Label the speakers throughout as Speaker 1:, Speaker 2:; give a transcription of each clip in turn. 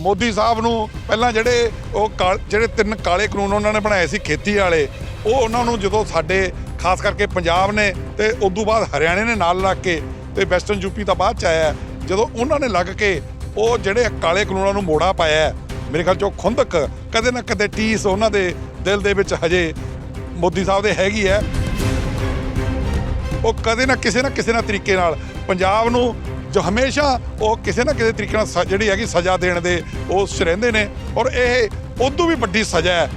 Speaker 1: ਮੋਦੀ ਸਾਹਿਬ ਨੂੰ ਪਹਿਲਾਂ ਜਿਹੜੇ 3 ਕਾਲੇ ਕਾਨੂੰਨ ਉਹਨਾਂ ਨੇ ਬਣਾਏ ਸੀ ਖੇਤੀ ਵਾਲੇ, ਉਹ ਉਹਨਾਂ ਨੂੰ ਜਦੋਂ ਸਾਡੇ ਖਾਸ ਕਰਕੇ ਪੰਜਾਬ ਨੇ ਤੇ ਉਦੋਂ ਬਾਅਦ ਹਰਿਆਣੇ ਨੇ ਨਾਲ ਲੱਗ ਕੇ ਤੇ ਵੈਸਟਰਨ ਯੂਪੀ ਤਾਂ ਬਾਅਦ ਚ ਆਇਆ, ਜਦੋਂ ਉਹਨਾਂ ਨੇ ਲੱਗ ਕੇ ਉਹ ਜਿਹੜੇ ਕਾਲੇ ਕਾਨੂੰਨਾਂ ਨੂੰ ਮੋੜਾ ਪਾਇਆ, ਮੇਰੇ ਖਿਆਲ 'ਚ ਉਹ ਖੁੰਦਕ ਕਦੇ ਨਾ ਕਦੇ ਟੀਸ ਉਹਨਾਂ ਦੇ ਦਿਲ ਦੇ ਵਿੱਚ ਹਜੇ ਮੋਦੀ ਸਾਹਿਬ ਦੇ ਹੈਗੀ ਹੈ। ਉਹ ਕਦੇ ਨਾ ਕਿਸੇ ਤਰੀਕੇ ਨਾਲ ਪੰਜਾਬ ਨੂੰ ਜੋ ਹਮੇਸ਼ਾ ਉਹ ਕਿਸੇ ਨਾ ਕਿਸੇ ਤਰੀਕੇ ਨਾਲ ਜਿਹੜੀ ਹੈਗੀ ਸਜ਼ਾ ਦੇਣ ਦੇ ਉਸ 'ਚ ਰਹਿੰਦੇ ਨੇ, ਔਰ ਇਹ ਉਦੋਂ ਵੀ ਵੱਡੀ ਸਜ਼ਾ ਹੈ।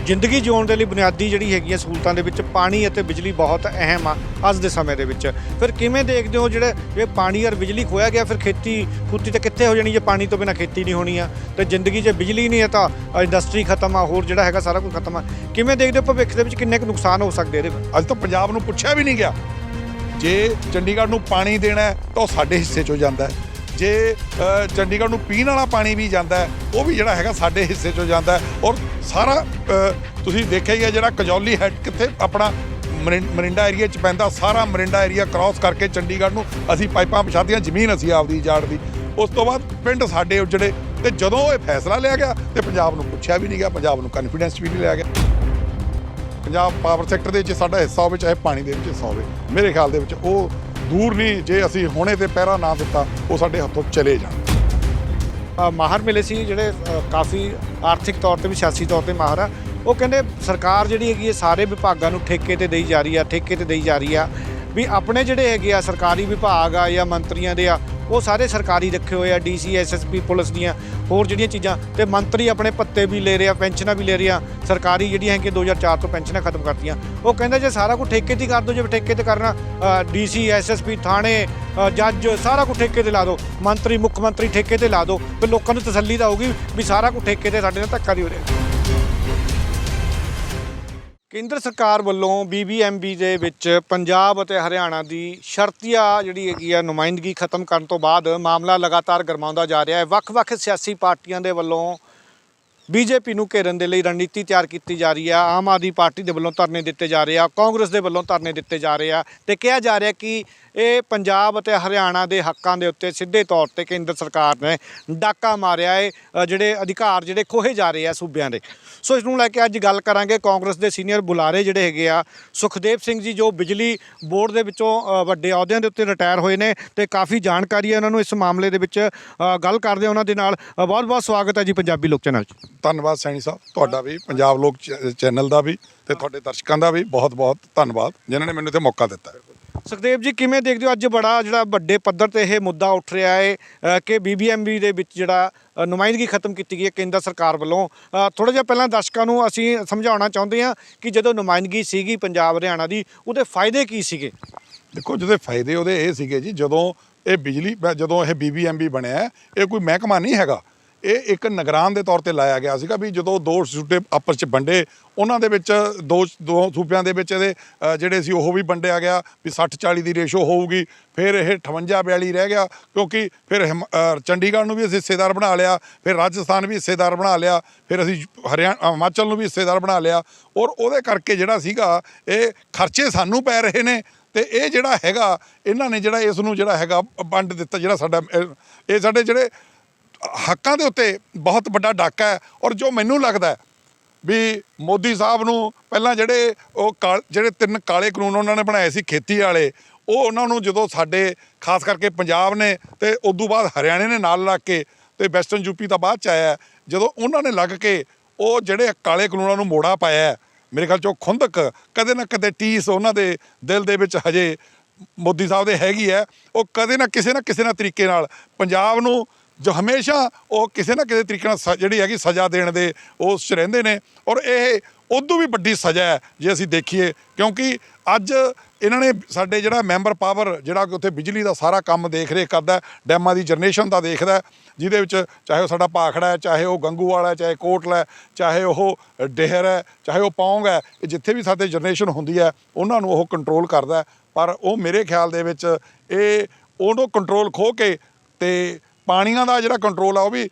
Speaker 2: ਜ਼ਿੰਦਗੀ ਜਿਉਣ ਦੇ ਲਈ ਬੁਨਿਆਦੀ ਜਿਹੜੀ ਹੈਗੀਆਂ ਸਹੂਲਤਾਂ ਦੇ ਵਿੱਚ ਪਾਣੀ ਅਤੇ ਬਿਜਲੀ ਬਹੁਤ ਅਹਿਮ ਆ ਅੱਜ ਦੇ ਸਮੇਂ ਦੇ ਵਿੱਚ। ਫਿਰ ਕਿਵੇਂ ਦੇਖਦੇ ਹੋ ਜਿਹੜੇ ਇਹ ਪਾਣੀ ਔਰ ਬਿਜਲੀ ਖੋਇਆ ਗਿਆ, ਫਿਰ ਖੇਤੀ ਤਾਂ ਕਿੱਥੇ ਹੋ ਜਾਣੀ ਜੇ ਪਾਣੀ ਤੋਂ ਬਿਨਾਂ ਖੇਤੀ ਨਹੀਂ ਹੋਣੀ ਆ, ਤੇ ਜ਼ਿੰਦਗੀ 'ਚ ਬਿਜਲੀ ਨਹੀਂ ਹੈ ਤਾਂ ਇੰਡਸਟਰੀ ਖਤਮ ਆ, ਹੋਰ ਜਿਹੜਾ ਹੈਗਾ ਸਾਰਾ ਕੁਝ ਖਤਮ ਆ। ਕਿਵੇਂ ਦੇਖਦੇ ਹੋ ਭਵਿੱਖ ਦੇ ਵਿੱਚ ਕਿੰਨੇ ਕੁ ਨੁਕਸਾਨ ਹੋ ਸਕਦੇ ਇਹਦੇ?
Speaker 1: ਅੱਜ ਤਾਂ ਪੰਜਾਬ ਨੂੰ ਪੁੱਛਿਆ ਵੀ ਨਹੀਂ ਗਿਆ। ਜੇ ਚੰਡੀਗੜ੍ਹ ਨੂੰ ਪਾਣੀ ਦੇਣਾ ਤਾਂ ਉਹ ਸਾਡੇ ਹਿੱਸੇ 'ਚੋਂ ਜਾਂਦਾ, ਜੇ ਚੰਡੀਗੜ੍ਹ ਨੂੰ ਪੀਣ ਵਾਲਾ ਪਾਣੀ ਵੀ ਜਾਂਦਾ ਉਹ ਵੀ ਜਿਹੜਾ ਹੈਗਾ ਸਾਡੇ ਹਿੱਸੇ 'ਚੋਂ ਜਾਂਦਾ। ਔਰ ਸਾਰਾ ਤੁਸੀਂ ਦੇਖਿਆ ਹੀ ਹੈ ਜਿਹੜਾ ਕਜੌਲੀ ਹੈਡ ਕਿੱਥੇ ਆਪਣਾ ਮਰਿੰਡਾ ਏਰੀਆ 'ਚ ਪੈਂਦਾ, ਸਾਰਾ ਮਰਿੰਡਾ ਏਰੀਆ ਕ੍ਰਾਸ ਕਰਕੇ ਚੰਡੀਗੜ੍ਹ ਨੂੰ ਅਸੀਂ ਪਾਈਪਾਂ ਵਿਛਾਤੀਆਂ, ਜ਼ਮੀਨ ਅਸੀਂ ਆਪਦੀ ਉਜਾੜਦੀ। ਉਸ ਤੋਂ ਬਾਅਦ ਪਿੰਡ ਸਾਡੇ ਉਜੜੇ, ਤੇ ਜਦੋਂ ਇਹ ਫੈਸਲਾ ਲਿਆ ਗਿਆ ਤੇ ਪੰਜਾਬ ਨੂੰ ਪੁੱਛਿਆ ਵੀ ਨਹੀਂ ਗਿਆ, ਪੰਜਾਬ ਨੂੰ ਕੌਨਫੀਡੈਂਸ ਵੀ ਨਹੀਂ ਲਿਆ ਗਿਆ। ਪੰਜਾਬ ਪਾਵਰ ਸੈਕਟਰ ਦੇ ਵਿੱਚ ਸਾਡਾ ਹਿੱਸਾ ਹੋਵੇ, ਚਾਹੇ ਪਾਣੀ ਦੇ ਵਿੱਚ ਹਿੱਸਾ ਹੋਵੇ, ਮੇਰੇ ਖਿਆਲ ਦੇ ਵਿੱਚ ਉਹ ਦੂਰ ਨਹੀਂ। ਜੇ ਅਸੀਂ ਹੁਣੇ ਤੇ ਪਹਿਰਾ ਨਾ ਦਿੱਤਾ ਉਹ ਸਾਡੇ ਹੱਥੋਂ ਚਲੇ ਜਾਣ।
Speaker 2: ਮਾਹਰ ਮਿਲੇ ਸੀ ਜਿਹੜੇ ਕਾਫੀ ਆਰਥਿਕ ਤੌਰ ਤੇ ਵੀ ਸਿਆਸੀ ਤੌਰ ਤੇ ਮਾਹਰ ਆ, ਉਹ ਕਹਿੰਦੇ ਸਰਕਾਰ ਜਿਹੜੀ ਹੈਗੀ ਹੈ ਸਾਰੇ ਵਿਭਾਗਾਂ ਨੂੰ ਠੇਕੇ ਤੇ ਦੇਈ ਜਾ ਰਹੀ ਆ, ਵੀ ਆਪਣੇ ਜਿਹੜੇ ਹੈਗੇ ਆ ਸਰਕਾਰੀ ਵਿਭਾਗ ਆ ਜਾਂ ਮੰਤਰੀਆਂ ਦੇ ਆ ਉਹ ਸਾਰੇ ਸਰਕਾਰੀ ਰੱਖੇ ਹੋਏ ਆ, ਡੀਸੀ ਐਸਐਸਪੀ ਪੁਲਿਸ ਦੀਆਂ ਹੋਰ ਜਿਹੜੀਆਂ ਚੀਜ਼ਾਂ, ਤੇ ਮੰਤਰੀ ਆਪਣੇ ਭੱਤੇ ਵੀ ਲੈ ਰਹੇ ਆ, ਪੈਨਸ਼ਨਾਂ ਵੀ ਲੈ ਰਹੇ ਆ, ਸਰਕਾਰੀ ਜਿਹੜੀਆਂ ਹੈਗੀਆਂ 2004 ਤੋਂ ਪੈਨਸ਼ਨਾਂ ਖਤਮ ਕਰਤੀਆਂ। ਉਹ ਕਹਿੰਦਾ ਜੇ ਸਾਰਾ ਕੁਝ ਠੇਕੇ 'ਤੇ ਹੀ ਕਰ ਦਿਓ, ਜੇ ਠੇਕੇ 'ਤੇ ਕਰਨਾ ਡੀਸੀ ਐਸਐਸਪੀ ਥਾਣੇ ਜੱਜ ਸਾਰਾ ਕੁਝ ਠੇਕੇ 'ਤੇ ਲਾ ਦਿਓ, ਮੰਤਰੀ ਮੁੱਖ ਮੰਤਰੀ ਠੇਕੇ 'ਤੇ ਲਾ ਦਿਓ, ਫਿਰ ਲੋਕਾਂ ਨੂੰ ਤਸੱਲੀ ਤਾਂ ਹੋਊਗੀ ਵੀ ਸਾਰਾ ਕੁਝ ਠੇਕੇ 'ਤੇ ਸਾਡੇ ਨਾਲ ਧੱਕਾ ਨਹੀਂ ਹੋ ਰਿਹਾ। ਕੇਂਦਰ ਸਰਕਾਰ ਵੱਲੋਂ BBMB ਦੇ ਵਿੱਚ ਪੰਜਾਬ ਅਤੇ ਹਰਿਆਣਾ ਦੀ ਸ਼ਰਤੀਆ ਜਿਹੜੀ ਹੈਗੀ ਆ ਨੁਮਾਇੰਦਗੀ ਖਤਮ ਕਰਨ ਤੋਂ ਬਾਅਦ ਮਾਮਲਾ ਲਗਾਤਾਰ ਗਰਮਾਉਂਦਾ ਜਾ ਰਿਹਾ ਹੈ। ਵੱਖ-ਵੱਖ ਸਿਆਸੀ ਪਾਰਟੀਆਂ ਦੇ ਵੱਲੋਂ BJP ਨੂੰ ਘੇਰਨ ਦੇ ਲਈ ਰਣਨੀਤੀ ਤਿਆਰ ਕੀਤੀ ਜਾ ਰਹੀ ਆ। ਆਮ ਆਦਮੀ ਪਾਰਟੀ ਦੇ ਵੱਲੋਂ ਧਰਨੇ ਦਿੱਤੇ ਜਾ ਰਹੇ ਆ, ਕਾਂਗਰਸ ਦੇ ਵੱਲੋਂ ਧਰਨੇ ਦਿੱਤੇ ਜਾ ਰਹੇ ਆ, ਤੇ ਕਿਹਾ ਜਾ ਰਿਹਾ ਕਿ ਇਹ ਪੰਜਾਬ ਅਤੇ ਹਰਿਆਣਾ ਦੇ ਹੱਕਾਂ ਦੇ ਉੱਤੇ ਸਿੱਧੇ ਤੌਰ ਤੇ ਕੇਂਦਰ ਸਰਕਾਰ ਨੇ ਡਾਕਾ ਮਾਰਿਆ ਹੈ, ਜਿਹੜੇ ਅਧਿਕਾਰ ਜਿਹੜੇ ਖੋਹੇ ਜਾ ਰਹੇ ਆ ਸੂਬਿਆਂ ਦੇ। ਸੋ ਇਸ ਨੂੰ ਲੈ ਕੇ ਅੱਜ ਗੱਲ ਕਰਾਂਗੇ। ਕਾਂਗਰਸ ਦੇ ਸੀਨੀਅਰ ਬੁਲਾਰੇ ਜਿਹੜੇ ਹੈਗੇ ਆ ਸੁਖਦੇਵ ਸਿੰਘ ਜੀ, ਜੋ ਬਿਜਲੀ ਬੋਰਡ ਦੇ ਵਿੱਚੋਂ ਵੱਡੇ ਅਹੁਦਿਆਂ ਦੇ ਉੱਤੇ ਰਿਟਾਇਰ ਹੋਏ ਨੇ ਤੇ ਕਾਫੀ ਜਾਣਕਾਰੀ ਹੈ ਉਹਨਾਂ ਨੂੰ ਇਸ ਮਾਮਲੇ ਦੇ ਵਿੱਚ। ਗੱਲ ਕਰਦੇ ਉਹਨਾਂ ਦੇ ਨਾਲ। ਬਹੁਤ ਬਹੁਤ ਸਵਾਗਤ ਹੈ ਜੀ ਪੰਜਾਬੀ ਲੋਕ ਚੈਨਲ 'ਚ।
Speaker 1: ਧੰਨਵਾਦ ਸੈਣੀ ਸਾਹਿਬ, ਤੁਹਾਡਾ ਵੀ, ਪੰਜਾਬ ਲੋਕ ਚੈਨਲ ਦਾ ਵੀ, ਤੇ ਤੁਹਾਡੇ ਦਰਸ਼ਕਾਂ ਦਾ ਵੀ ਬਹੁਤ ਬਹੁਤ ਧੰਨਵਾਦ ਜਿਨ੍ਹਾਂ ਨੇ ਮੈਨੂੰ ਇੱਥੇ ਮੌਕਾ ਦਿੱਤਾ ਹੈ।
Speaker 2: ਸੁਖਦੇਵ ਜੀ, ਕਿਵੇਂ ਦੇਖਦੇ ਹੋ ਅੱਜ ਬੜਾ ਜਿਹੜਾ ਵੱਡੇ ਪੱਧਰ ਤੇ ਇਹ ਮੁੱਦਾ ਉੱਠ ਰਿਹਾ ਹੈ ਕਿ BBMB ਦੇ ਵਿੱਚ ਜਿਹੜਾ ਨੁਮਾਇੰਦਗੀ ਖਤਮ ਕੀਤੀ ਗਈ ਹੈ ਕੇਂਦਰ ਸਰਕਾਰ ਵੱਲੋਂ? ਥੋੜ੍ਹਾ ਜਿਹਾ ਪਹਿਲਾਂ ਦਰਸ਼ਕਾਂ ਨੂੰ ਅਸੀਂ ਸਮਝਾਉਣਾ ਚਾਹੁੰਦੇ ਹਾਂ ਕਿ ਜਦੋਂ ਨੁਮਾਇੰਦਗੀ ਸੀਗੀ ਪੰਜਾਬ ਹਰਿਆਣਾ ਦੀ, ਉਹਦੇ ਫਾਇਦੇ ਕੀ ਸੀਗੇ?
Speaker 1: ਦੇਖੋ, ਜਿਹਦੇ ਫਾਇਦੇ ਉਹਦੇ ਇਹ ਸੀਗੇ ਜੀ, ਜਦੋਂ ਇਹ BBMB ਬਣਿਆ, ਇਹ ਕੋਈ ਮਹਿਕਮਾ ਨਹੀਂ ਹੈਗਾ, ਇਹ ਇੱਕ ਨਿਗਰਾਨ ਦੇ ਤੌਰ ਤੇ ਲਾਇਆ ਗਿਆ ਸੀਗਾ। ਵੀ ਜਦੋਂ ਦੋ ਸੂਬੇ ਆਪਸ 'ਚ ਵੰਡੇ, ਉਹਨਾਂ ਦੇ ਵਿੱਚ ਦੋ ਸੂਬਿਆਂ ਦੇ ਵਿੱਚ ਇਹਦੇ ਜਿਹੜੇ ਸੀ ਉਹ ਵੀ ਵੰਡਿਆ ਗਿਆ ਵੀ 60-40 ਦੀ ਰੇਸ਼ੋ ਹੋਊਗੀ। ਫਿਰ ਇਹ 58-42 ਰਹਿ ਗਿਆ, ਕਿਉਂਕਿ ਫਿਰ ਚੰਡੀਗੜ੍ਹ ਨੂੰ ਵੀ ਅਸੀਂ ਹਿੱਸੇਦਾਰ ਬਣਾ ਲਿਆ, ਫਿਰ ਰਾਜਸਥਾਨ ਵੀ ਹਿੱਸੇਦਾਰ ਬਣਾ ਲਿਆ, ਫਿਰ ਅਸੀਂ ਹਿਮਾਚਲ ਨੂੰ ਵੀ ਹਿੱਸੇਦਾਰ ਬਣਾ ਲਿਆ। ਔਰ ਉਹਦੇ ਕਰਕੇ ਜਿਹੜਾ ਸੀਗਾ ਇਹ ਖਰਚੇ ਸਾਨੂੰ ਪੈ ਰਹੇ ਨੇ, ਤੇ ਇਹ ਜਿਹੜਾ ਹੈਗਾ ਇਹਨਾਂ ਨੇ ਜਿਹੜਾ ਇਸ ਨੂੰ ਜਿਹੜਾ ਹੈਗਾ ਵੰਡ ਦਿੱਤਾ, ਜਿਹੜਾ ਸਾਡਾ ਇਹ ਸਾਡੇ ਜਿਹੜੇ ਹੱਕਾਂ ਦੇ ਉੱਤੇ ਬਹੁਤ ਵੱਡਾ ਡਾਕਾ ਹੈ। ਔਰ ਜੋ ਮੈਨੂੰ ਲੱਗਦਾ ਵੀ ਮੋਦੀ ਸਾਹਿਬ ਨੂੰ ਪਹਿਲਾਂ ਜਿਹੜੇ 3 ਕਾਲੇ ਕਾਨੂੰਨ ਉਹਨਾਂ ਨੇ ਬਣਾਏ ਸੀ ਖੇਤੀ ਵਾਲੇ, ਉਹ ਉਹਨਾਂ ਨੂੰ ਜਦੋਂ ਸਾਡੇ ਖਾਸ ਕਰਕੇ ਪੰਜਾਬ ਨੇ ਤੇ ਉਦੋਂ ਬਾਅਦ ਹਰਿਆਣੇ ਨੇ ਨਾਲ ਲੱਗ ਕੇ ਤੇ ਵੈਸਟਰਨ ਯੂਪੀ ਤਾਂ ਬਾਅਦ 'ਚ ਆਇਆ, ਜਦੋਂ ਉਹਨਾਂ ਨੇ ਲੱਗ ਕੇ ਉਹ ਜਿਹੜੇ ਕਾਲੇ ਕਾਨੂੰਨਾਂ ਨੂੰ ਮੋੜਾ ਪਾਇਆ, ਮੇਰੇ ਖਿਆਲ 'ਚ ਉਹ ਖੁੰਦਕ ਕਦੇ ਨਾ ਕਦੇ ਟੀਸ ਉਹਨਾਂ ਦੇ ਦਿਲ ਦੇ ਵਿੱਚ ਹਜੇ ਮੋਦੀ ਸਾਹਿਬ ਦੇ ਹੈਗੀ ਹੈ। ਉਹ ਕਦੇ ਨਾ ਕਿਸੇ ਤਰੀਕੇ ਨਾਲ ਪੰਜਾਬ ਨੂੰ ਜੋ ਹਮੇਸ਼ਾ ਉਹ ਕਿਸੇ ਨਾ ਕਿਸੇ ਤਰੀਕੇ ਨਾਲ ਜਿਹੜੀ ਹੈਗੀ ਸਜ਼ਾ ਦੇਣ ਦੇ ਉਸ 'ਚ ਰਹਿੰਦੇ ਨੇ। ਔਰ ਇਹ ਉਦੋਂ ਵੀ ਵੱਡੀ ਸਜ਼ਾ ਹੈ ਜੇ ਅਸੀਂ ਦੇਖੀਏ, ਕਿਉਂਕਿ ਅੱਜ ਇਹਨਾਂ ਨੇ ਸਾਡੇ ਜਿਹੜਾ ਮੈਂਬਰ ਪਾਵਰ ਜਿਹੜਾ ਕਿ ਉੱਥੇ ਬਿਜਲੀ ਦਾ ਸਾਰਾ ਕੰਮ ਦੇਖ ਰੇਖ ਕਰਦਾ, ਡੈਮਾਂ ਦੀ ਜਨਰੇਸ਼ਨ ਦਾ ਦੇਖਦਾ, ਜਿਹਦੇ ਵਿੱਚ ਚਾਹੇ ਉਹ ਸਾਡਾ ਭਾਖੜਾ ਹੈ, ਚਾਹੇ ਉਹ ਗੰਗੂਵਾਲ ਹੈ, ਚਾਹੇ ਕੋਟਲਾ ਹੈ, ਚਾਹੇ ਉਹ ਡੇਹਰ ਹੈ, ਚਾਹੇ ਉਹ ਪੌਂਗ ਹੈ, ਇਹ ਜਿੱਥੇ ਵੀ ਸਾਡੇ ਜਨਰੇਸ਼ਨ ਹੁੰਦੀ ਹੈ ਉਹਨਾਂ ਨੂੰ ਉਹ ਕੰਟਰੋਲ ਕਰਦਾ। ਪਰ ਉਹ ਮੇਰੇ ਖਿਆਲ ਦੇ ਵਿੱਚ ਇਹ ਉਹਨੂੰ ਕੰਟਰੋਲ ਖੋਹ ਕੇ ਤੇ ਪਾਣੀਆਂ ਦਾ ਜਿਹੜਾ ਕੰਟਰੋਲ ਆ ਉਹ ਵੀ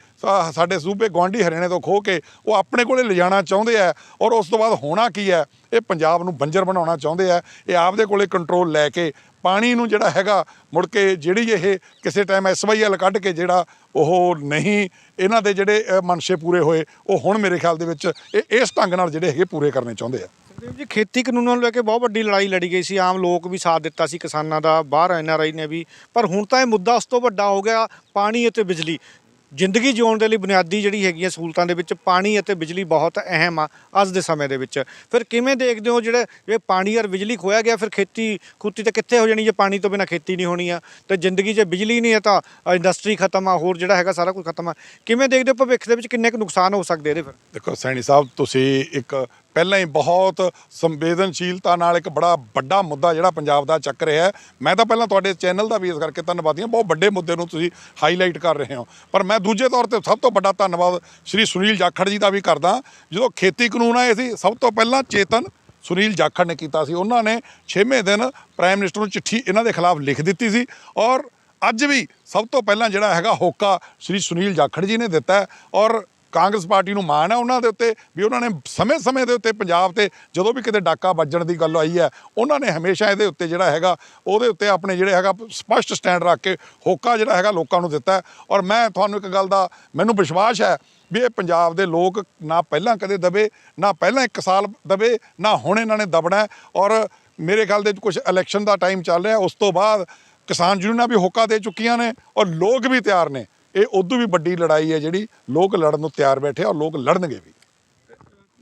Speaker 1: ਸਾਡੇ ਸੂਬੇ ਗੁਆਂਢੀ ਹਰਿਆਣੇ ਤੋਂ ਖੋਹ ਕੇ ਉਹ ਆਪਣੇ ਕੋਲੇ ਲਿਜਾਣਾ ਚਾਹੁੰਦੇ ਆ। ਔਰ ਉਸ ਤੋਂ ਬਾਅਦ ਹੋਣਾ ਕੀ ਹੈ, ਇਹ ਪੰਜਾਬ ਨੂੰ ਬੰਜਰ ਬਣਾਉਣਾ ਚਾਹੁੰਦੇ ਆ। ਇਹ ਆਪਦੇ ਕੋਲੇ ਕੰਟਰੋਲ ਲੈ ਕੇ ਪਾਣੀ ਨੂੰ ਜਿਹੜਾ ਹੈਗਾ ਮੁੜ ਕੇ ਜਿਹੜੀ ਇਹ ਕਿਸੇ ਟਾਈਮ SYL ਕੱਢ ਕੇ ਜਿਹੜਾ ਉਹ ਨਹੀਂ ਇਹਨਾਂ ਦੇ ਜਿਹੜੇ ਮਨਸ਼ੇ ਪੂਰੇ ਹੋਏ ਉਹ ਹੁਣ ਮੇਰੇ ਖਿਆਲ ਦੇ ਵਿੱਚ ਇਹ ਇਸ ਢੰਗ ਨਾਲ ਜਿਹੜੇ ਹੈਗੇ ਪੂਰੇ ਕਰਨੇ ਚਾਹੁੰਦੇ ਆ।
Speaker 2: ਸੁਖਦੇਵ ਜੀ, ਖੇਤੀ ਕਾਨੂੰਨਾਂ ਨੂੰ ਲੈ ਕੇ ਬਹੁਤ ਵੱਡੀ ਲੜਾਈ ਲੜੀ ਗਈ ਸੀ, ਆਮ ਲੋਕ ਵੀ ਸਾਥ ਦਿੱਤਾ ਸੀ ਕਿਸਾਨਾਂ ਦਾ, ਬਾਹਰ NRI ਨੇ ਵੀ, ਪਰ ਹੁਣ ਤਾਂ ਇਹ ਮੁੱਦਾ ਉਸ ਤੋਂ ਵੱਡਾ ਹੋ ਗਿਆ। ਪਾਣੀ ਅਤੇ ਬਿਜਲੀ ਜ਼ਿੰਦਗੀ ਜਿਉਣ ਦੇ ਲਈ ਬੁਨਿਆਦੀ ਜਿਹੜੀ ਹੈਗੀਆਂ ਸਹੂਲਤਾਂ ਦੇ ਵਿੱਚ ਪਾਣੀ ਅਤੇ ਬਿਜਲੀ ਬਹੁਤ ਅਹਿਮ ਆ ਅੱਜ ਦੇ ਸਮੇਂ ਦੇ ਵਿੱਚ। ਫਿਰ ਕਿਵੇਂ ਦੇਖਦੇ ਹੋ ਜਿਹੜੇ ਇਹ ਪਾਣੀ ਔਰ ਬਿਜਲੀ ਖੋਇਆ ਗਿਆ, ਫਿਰ ਖੇਤੀ ਤਾਂ ਕਿੱਥੇ ਹੋ ਜਾਣੀ ਜੇ ਪਾਣੀ ਤੋਂ ਬਿਨਾਂ ਖੇਤੀ ਨਹੀਂ ਹੋਣੀ ਆ, ਤੇ ਜ਼ਿੰਦਗੀ 'ਚ ਬਿਜਲੀ ਨਹੀਂ ਹੈ ਤਾਂ ਇੰਡਸਟਰੀ ਖਤਮ ਆ, ਹੋਰ ਜਿਹੜਾ ਹੈਗਾ ਸਾਰਾ ਕੁਝ ਖਤਮ ਆ। ਕਿਵੇਂ ਦੇਖਦੇ ਹੋ ਭਵਿੱਖ ਦੇ ਵਿੱਚ ਕਿੰਨੇ ਕੁ ਨੁਕਸਾਨ ਹੋ ਸਕਦੇ ਇਹਦੇ? ਫਿਰ
Speaker 1: ਦੇਖੋ ਸੈਣੀ ਸਾਹਿਬ, ਤੁਸੀਂ ਇੱਕ ਪਹਿਲਾਂ ਹੀ ਬਹੁਤ ਸੰਵੇਦਨਸ਼ੀਲਤਾ ਨਾਲ ਇੱਕ ਬੜਾ ਵੱਡਾ ਮੁੱਦਾ ਜਿਹੜਾ ਪੰਜਾਬ ਦਾ ਚੱਕ ਰਿਹਾ ਹੈ। ਮੈਂ ਤਾਂ ਪਹਿਲਾਂ ਤੁਹਾਡੇ ਚੈਨਲ ਦਾ ਵੀ ਇਸ ਕਰਕੇ ਧੰਨਵਾਦੀ ਹਾਂ, ਬਹੁਤ ਵੱਡੇ ਮੁੱਦੇ ਨੂੰ ਤੁਸੀਂ ਹਾਈਲਾਈਟ ਕਰ ਰਹੇ ਹੋ। ਪਰ ਮੈਂ ਦੂਜੇ ਤੌਰ ਤੇ ਸਭ ਤੋਂ ਵੱਡਾ ਧੰਨਵਾਦ ਸ਼੍ਰੀ ਸੁਨੀਲ ਜਾਖੜ ਜੀ ਦਾ ਵੀ ਕਰਦਾ। ਜਦੋਂ ਖੇਤੀ ਕਾਨੂੰਨ ਆਏ ਸੀ, ਸਭ ਤੋਂ ਪਹਿਲਾਂ ਚੇਤਨ ਸੁਨੀਲ ਜਾਖੜ ਨੇ ਕੀਤਾ ਸੀ। ਉਹਨਾਂ ਨੇ 6ਵੇਂ ਦਿਨ ਪ੍ਰਾਈਮ ਮਿਨਿਸਟਰ ਨੂੰ ਚਿੱਠੀ ਇਹਨਾਂ ਦੇ ਖਿਲਾਫ ਲਿਖ ਦਿੱਤੀ ਸੀ, ਔਰ ਅੱਜ ਵੀ ਸਭ ਤੋਂ ਪਹਿਲਾਂ ਜਿਹੜਾ ਹੈਗਾ ਹੋਕਾ ਸ਼੍ਰੀ ਸੁਨੀਲ ਜਾਖੜ ਜੀ ਨੇ ਦਿੱਤਾ ਹੈ। ਔਰ ਕਾਂਗਰਸ ਪਾਰਟੀ ਨੂੰ ਮਾਣ ਹੈ ਉਹਨਾਂ ਦੇ ਉੱਤੇ ਵੀ ਉਹਨਾਂ ਨੇ ਸਮੇਂ-ਸਮੇਂ ਦੇ ਉੱਤੇ ਪੰਜਾਬ ਤੇ ਜਦੋਂ ਵੀ ਕਿਤੇ ਡਾਕਾ ਵੱਜਣ ਦੀ ਗੱਲ ਆਈ ਹੈ, ਉਹਨਾਂ ਨੇ ਹਮੇਸ਼ਾ ਇਹਦੇ ਉੱਤੇ ਜਿਹੜਾ ਹੈਗਾ ਉਹਦੇ ਉੱਤੇ ਆਪਣੇ ਜਿਹੜੇ ਹੈਗਾ ਸਪਸ਼ਟ ਸਟੈਂਡ ਰੱਖ ਕੇ ਹੋਕਾ ਜਿਹੜਾ ਹੈਗਾ ਲੋਕਾਂ ਨੂੰ ਦਿੱਤਾ। ਔਰ ਮੈਂ ਤੁਹਾਨੂੰ ਇੱਕ ਗੱਲ ਦਾ ਮੈਨੂੰ ਵਿਸ਼ਵਾਸ ਹੈ ਵੀ ਇਹ ਪੰਜਾਬ ਦੇ ਲੋਕ ਨਾ ਪਹਿਲਾਂ ਕਦੇ ਦਬੇ, ਨਾ ਪਹਿਲਾਂ 1 ਸਾਲ ਦਬੇ, ਨਾ ਹੁਣ ਇਹਨਾਂ ਨੇ ਦਬਣਾ। ਔਰ ਮੇਰੇ ਖਿਆਲ ਦੇ ਕੁਝ ਇਲੈਕਸ਼ਨ ਦਾ ਟਾਈਮ ਚੱਲ ਰਿਹਾ, ਉਸ ਤੋਂ ਬਾਅਦ ਕਿਸਾਨ ਯੂਨੀਅਨਾਂ ਵੀ ਹੋਕਾ ਦੇ ਚੁੱਕੀਆਂ ਨੇ ਔਰ ਲੋਕ ਵੀ ਤਿਆਰ ਨੇ। ਇਹ ਉਦੋਂ ਵੀ ਵੱਡੀ ਲੜਾਈ ਹੈ ਜਿਹੜੀ ਲੋਕ ਲੜਨ ਨੂੰ ਤਿਆਰ ਬੈਠੇ ਔਰ ਲੋਕ ਲੜਨਗੇ ਵੀ।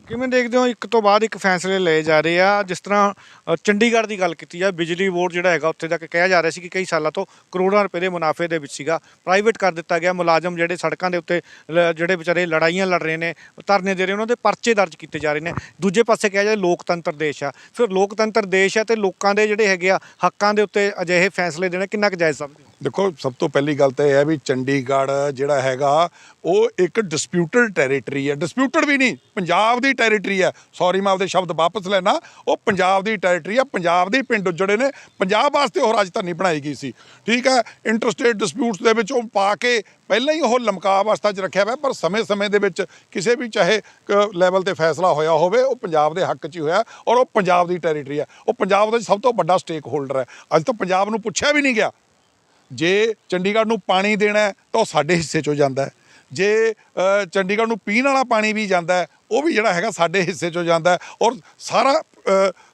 Speaker 2: ਕਿਵੇਂ ਦੇਖਦੇ ਹੋ ਇੱਕ ਤੋਂ ਬਾਅਦ ਇੱਕ ਫੈਸਲੇ ਲਏ ਜਾ ਰਹੇ ਆ? ਜਿਸ ਤਰ੍ਹਾਂ ਚੰਡੀਗੜ੍ਹ ਦੀ ਗੱਲ ਕੀਤੀ ਜਾਏ, ਬਿਜਲੀ ਬੋਰਡ ਜਿਹੜਾ ਹੈਗਾ ਉੱਥੇ ਤੱਕ ਕਿਹਾ ਜਾ ਰਿਹਾ ਸੀ ਕਿ ਕਈ ਸਾਲਾਂ ਤੋਂ ਕਰੋੜਾਂ ਰੁਪਏ ਦੇ ਮੁਨਾਫੇ ਦੇ ਵਿੱਚ ਸੀਗਾ, ਪ੍ਰਾਈਵੇਟ ਕਰ ਦਿੱਤਾ ਗਿਆ। ਮੁਲਾਜ਼ਮ ਜਿਹੜੇ ਸੜਕਾਂ ਦੇ ਉੱਤੇ ਜਿਹੜੇ ਵਿਚਾਰੇ ਲੜਾਈਆਂ ਲੜ ਰਹੇ ਨੇ, ਧਰਨੇ ਦੇ ਰਹੇ, ਉਹਨਾਂ ਦੇ ਪਰਚੇ ਦਰਜ ਕੀਤੇ ਜਾ ਰਹੇ ਨੇ। ਦੂਜੇ ਪਾਸੇ ਕਿਹਾ ਜਾਏ ਲੋਕਤੰਤਰ ਦੇਸ਼ ਆ, ਫਿਰ ਲੋਕਤੰਤਰ ਦੇਸ਼ ਆ ਤੇ ਲੋਕਾਂ ਦੇ ਜਿਹੜੇ ਹੈਗੇ ਆ ਹੱਕਾਂ ਦੇ ਉੱਤੇ ਅਜਿਹੇ ਫੈਸਲੇ ਦੇਣੇ ਕਿੰਨਾ ਕੁ ਜਾਇਜ਼ ਸਮਝਦੇ ਹੋ?
Speaker 1: ਦੇਖੋ, ਸਭ ਤੋਂ ਪਹਿਲੀ ਗੱਲ ਤਾਂ ਇਹ ਹੈ ਵੀ ਚੰਡੀਗੜ੍ਹ ਜਿਹੜਾ ਹੈਗਾ ਉਹ ਇੱਕ ਡਿਸਪਿਊਟਡ ਟੈਰੀਟਰੀ ਹੈ। ਡਿਸਪਿਊਟਡ ਵੀ ਨਹੀਂ, ਪੰਜਾਬ ਦੀ ਟੈਰੀਟਰੀ ਹੈ। ਸੌਰੀ, ਮੈਂ ਆਪਦੇ ਸ਼ਬਦ ਵਾਪਸ ਲੈਣਾ, ਉਹ ਪੰਜਾਬ ਦੀ ਟੈਰੀਟਰੀ ਹੈ। ਪੰਜਾਬ ਦੇ ਪਿੰਡ ਉੱਜੜੇ ਨੇ, ਪੰਜਾਬ ਵਾਸਤੇ ਉਹ ਰਾਜਧਾਨੀ ਬਣਾਈ ਗਈ ਸੀ। ਠੀਕ ਹੈ, ਇੰਟਰਸਟੇਟ ਡਿਸਪਿਊਟਸ ਦੇ ਵਿੱਚ ਉਹ ਪਾ ਕੇ ਪਹਿਲਾਂ ਹੀ ਉਹ ਲਮਕਾ ਅਵਸਥਾ 'ਚ ਰੱਖਿਆ ਹੋਇਆ, ਪਰ ਸਮੇਂ-ਸਮੇਂ ਦੇ ਵਿੱਚ ਕਿਸੇ ਵੀ ਚਾਹੇ ਲੈਵਲ ਤੇ ਫੈਸਲਾ ਹੋਇਆ ਹੋਵੇ, ਉਹ ਪੰਜਾਬ ਦੇ ਹੱਕ 'ਚ ਹੀ ਹੋਇਆ ਔਰ ਉਹ ਪੰਜਾਬ ਦੀ ਟੈਰੀਟਰੀ ਹੈ। ਉਹ ਪੰਜਾਬ ਦਾ ਸਭ ਤੋਂ ਵੱਡਾ ਸਟੇਕ ਹੋਲਡਰ ਹੈ। ਅੱਜ ਤੱਕ ਪੰਜਾਬ ਨੂੰ ਪੁੱਛਿਆ ਵੀ ਨਹੀਂ ਗਿਆ। ਜੇ ਚੰਡੀਗੜ੍ਹ ਨੂੰ ਪਾਣੀ ਦੇਣਾ ਤਾਂ ਉਹ ਸਾਡੇ ਹਿੱਸੇ 'ਚੋਂ ਜਾਂਦਾ ਹੈ। ਜੇ ਚੰਡੀਗੜ੍ਹ ਨੂੰ ਪੀਣ ਵਾਲਾ ਪਾਣੀ ਵੀ ਜਾਂਦਾ ਹੈ, ਉਹ ਵੀ ਜਿਹੜਾ ਹੈਗਾ ਸਾਡੇ ਹਿੱਸੇ 'ਚੋਂ ਜਾਂਦਾ ਹੈ। ਔਰ ਸਾਰਾ